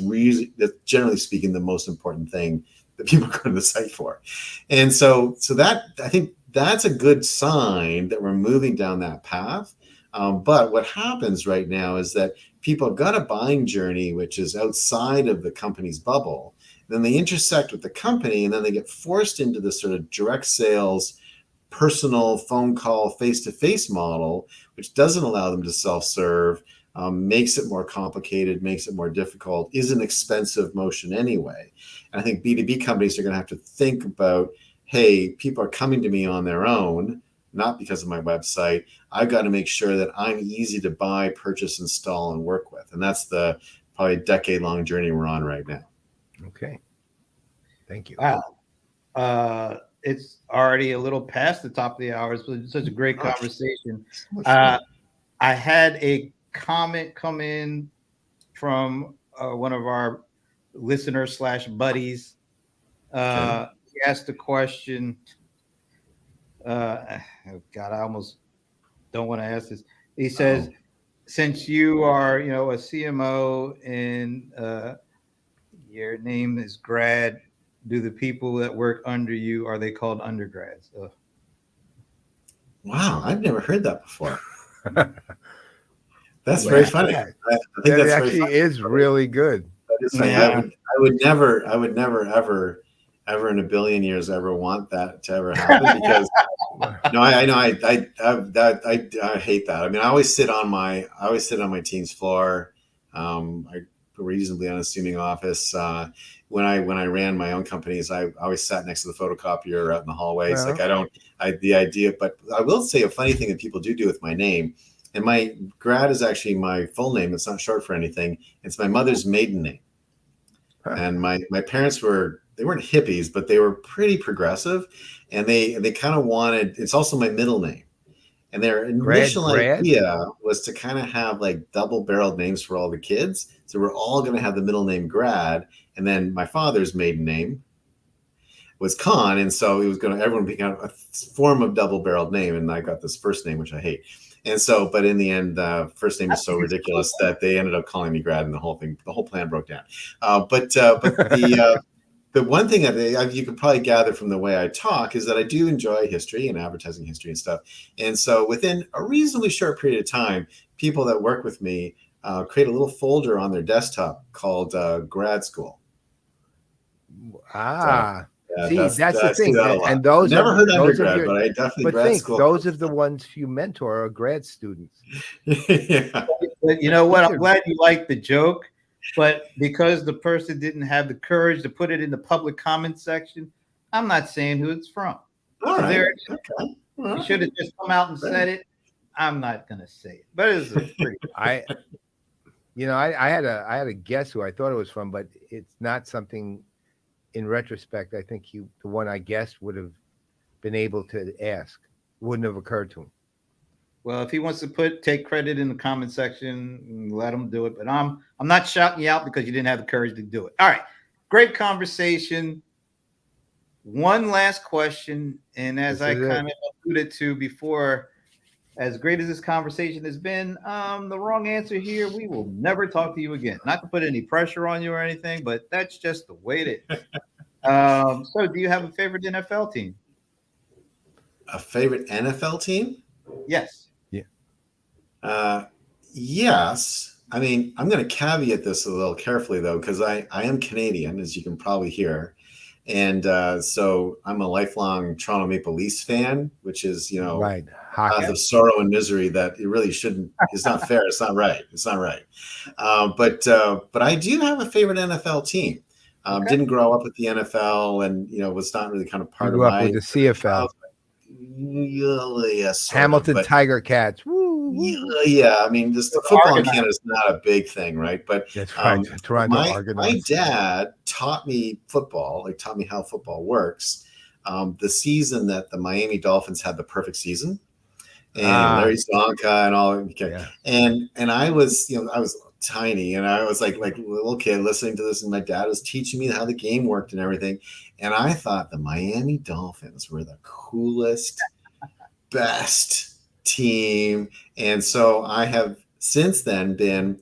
generally speaking the most important thing that people go to the site for. And so that, I think that's a good sign that we're moving down that path. But what happens right now is that people have got a buying journey which is outside of the company's bubble. Then they intersect with the company, and then they get forced into this sort of direct sales, personal phone call, face-to-face model, which doesn't allow them to self-serve, makes it more complicated, makes it more difficult, is an expensive motion anyway. And I think B2B companies are going to have to think about, hey, people are coming to me on their own, not because of my website. I've got to make sure that I'm easy to buy, purchase, install, and work with. And that's the probably decade-long journey we're on right now. Okay. Thank you. Wow. It's already a little past the top of the hour. It's been such a great conversation. I had a comment come in from one of our listeners / buddies. He asked a question. Oh God, I almost don't want to ask this. He says, since you are, a CMO and your name is Grad, do the people that work under you, are they called undergrads? Wow, I've never heard that before. That's very funny. I think that actually is really good. I would never, ever in a billion years ever want that to ever happen, because I hate that. I mean, I always sit on my team's floor. I reasonably unassuming office. When I ran my own companies, I always sat next to the photocopier out in the hallways. The idea, but I will say a funny thing that people do with my name, and my Grad is actually my full name. It's not short for anything. It's my mother's maiden name. And my parents they weren't hippies, but they were pretty progressive, and they kind of wanted, it's also my middle name. And their initial idea was to kind of have like double-barreled names for all the kids. So we're all going to have the middle name Grad, and then my father's maiden name was Conn, and so it was everyone became a form of double-barreled name, and I got this first name, which I hate. And so, but in the end, the first name is so ridiculous that they ended up calling me Grad, and the whole plan broke down. But the one thing that you can probably gather from the way I talk is that I do enjoy history and advertising history and stuff. And so within a reasonably short period of time, people that work with me create a little folder on their desktop called Grad School. See, that's the thing. And those never heard those undergrad, but I definitely grad school. Those are the ones you mentor are grad students. Yeah. But you know what? I'm glad you liked the joke. But because the person didn't have the courage to put it in the public comment section, I'm not saying who it's from. All right. There it is. Okay. You should have just come out and said it. I'm not going to say it, but it's pretty. I had a guess who I thought it was from, but it's not something. In retrospect, I think the one I guessed would have been able to ask. Wouldn't have occurred to him. Well, if he wants to take credit in the comment section, let him do it. But I'm not shouting you out because you didn't have the courage to do it. All right. Great conversation. One last question. And as I kind of alluded to before, as great as this conversation has been, the wrong answer here, we will never talk to you again. Not to put any pressure on you or anything, but that's just the way it is. So do you have a favorite NFL team? A favorite NFL team? Yes. Uh, yes. I mean, I'm going to caveat this a little carefully, though, because I am Canadian, as you can probably hear. And so I'm a lifelong Toronto Maple Leafs fan, which is, Right. path Hockey. of sorrow and misery that it really shouldn't. It's not fair. It's not right. It's not right. But I do have a favorite NFL team. Okay. Didn't grow up with the NFL, and was not really kind of You part grew of up my with the CFL. Yes, sort of, Hamilton but Tiger Cats. Woo, woo. yeah, I mean, just the football in Canada is not a big thing, right? But That's right. Toronto my Argonauts. dad taught me football, like taught me how football works. The season that the Miami Dolphins had the perfect season, and Larry Zonka and all. Okay. Yeah. And I was, I was tiny, and I was like a little kid listening to this, and my dad was teaching me how the game worked and everything. And I thought the Miami Dolphins were the coolest, best team. And so I have since then been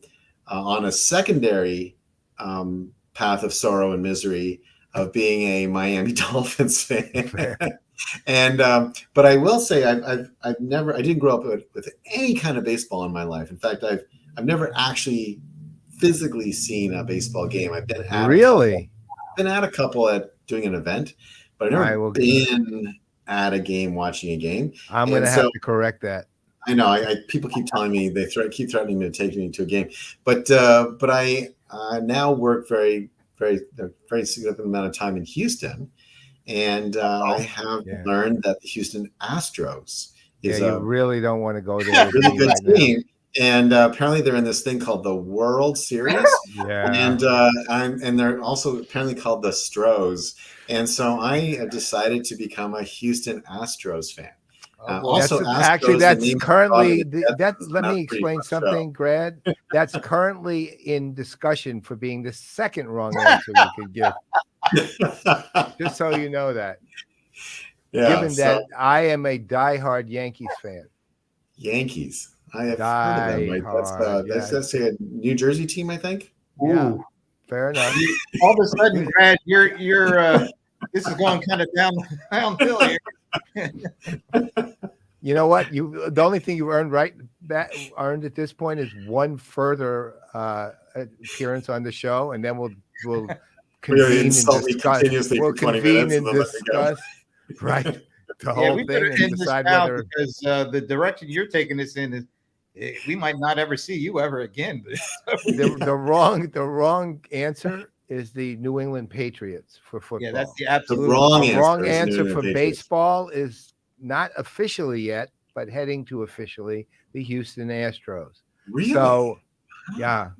on a secondary path of sorrow and misery of being a Miami Dolphins fan. And but I will say I didn't grow up with any kind of baseball in my life. In fact, I've never actually physically seen a baseball game. I've been at a couple at doing an event, but I've never been at a game watching a game. I'm going to have to correct that. I know. People keep telling me keep threatening me to take me to a game, but I now work very significant amount of time in Houston. And I have learned that the Houston Astros is you really don't want to go there. Really good team. And apparently they're in this thing called the World Series. And they're also apparently called the Stros. And so I have decided to become a Houston Astros fan. Also, Astros, that's currently let me explain something, Grad. That's currently in discussion for being the second wrong answer you could give. Just so you know that. Yeah, given that I am a diehard Yankees fan. Yankees. I have heard of them. Right? That's a New Jersey team, I think. Yeah, fair enough. All of a sudden, Brad, you're this is going kind of downhill here. You know what? The only thing you earned at this point is one further appearance on the show, and then we'll convene and discuss. We'll convene and discuss. Right. The whole thing and decide whether, because the direction you're taking this in is we might not ever see you ever again. the wrong answer is the New England Patriots for football. Yeah, that's the absolute wrong answer for baseball is not officially yet, but heading to officially the Houston Astros. Really? So, yeah.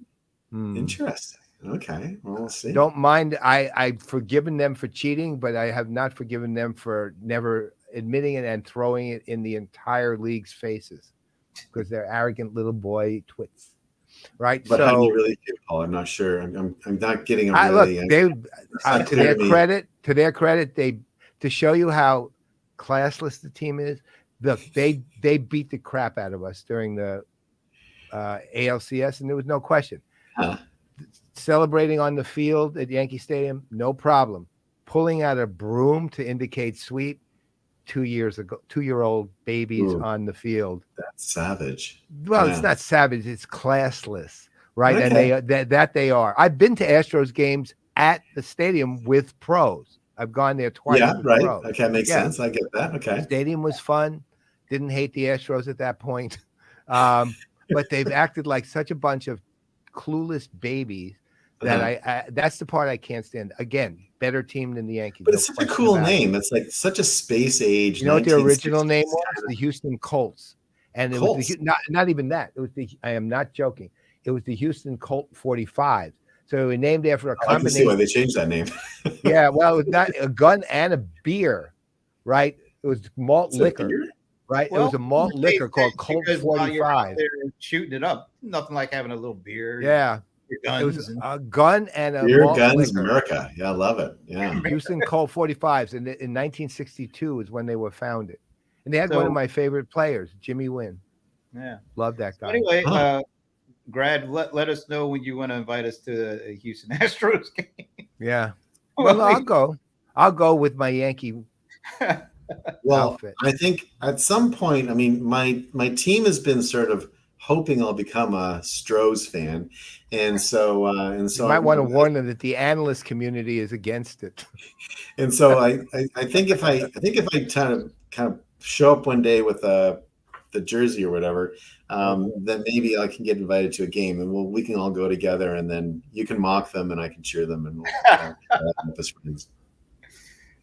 Interesting. Okay, well, we'll see. Don't mind. I've forgiven them for cheating, but I have not forgiven them for never admitting it and throwing it in the entire league's faces because they're arrogant little boy twits. Right. But how do you really feel, Paul? I'm not sure. I'm not getting a really. Look, to their credit, they to show you how classless the team is. They beat the crap out of us during the ALCS, and there was no question. Huh. Celebrating on the field at Yankee Stadium, no problem. Pulling out a broom to indicate sweep 2 years ago, 2-year-old babies on the field. That's savage. Well, it's not savage, it's classless, right? Okay. And they are. I've been to Astros games at the stadium with pros. I've gone there twice. Yeah, right. Pros. Okay, makes sense. I get that. Okay. The stadium was fun. Didn't hate the Astros at that point. But they've acted like such a bunch of clueless babies that that's the part I can't stand. Again, better team than the Yankees. But it's such a cool name. It's like such a space age. You know what the original name was? The Houston Colts. And it was not even that. It was I am not joking. It was the Houston Colt 45. So we named after a combination. I can see why they changed that name. Yeah, well, it was not a gun and a beer, right? It was malt liquor. Right, well, it was a malt liquor called Colt 45. They're shooting it up. Nothing like having a little beer. Yeah, it was a gun and a beer malt guns, liquor. America. Yeah, I love it. Yeah, Houston Colt 45s, and in 1962 is when they were founded, and they had one of my favorite players, Jimmy Wynn. Yeah. Love that So guy. anyway, Huh. Grad, let us know when you want to invite us to a Houston Astros game. Yeah. Well, Well, I'll go. I'll go with my Yankee Well, outfit. I think at some point, I mean, my team has been sort of hoping I'll become a Strohs fan, and You so might want to warn them that the analyst community is against it. I think if I kind of show up one day with the jersey or whatever, then maybe I can get invited to a game, and we can all go together, and then you can mock them, and I can cheer them, and we'll all end up as friends.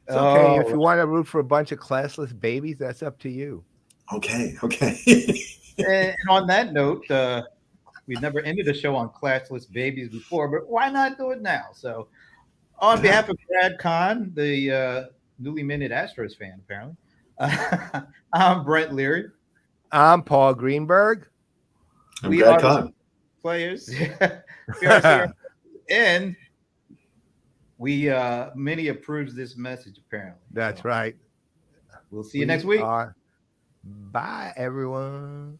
It's okay if Oh, you want to root for a bunch of classless babies. That's up to you. Okay, okay. and on that note, we've never ended a show on classless babies before, but why not do it now? So, on Yeah. behalf of Grad Conn, the newly minted Astros fan, apparently, I'm Brent Leary. I'm Paul Greenberg. I'm We Grad are the Conn. players. We are CRM, and we many approves this message apparently. That's So right. we'll see you next week. Bye, everyone.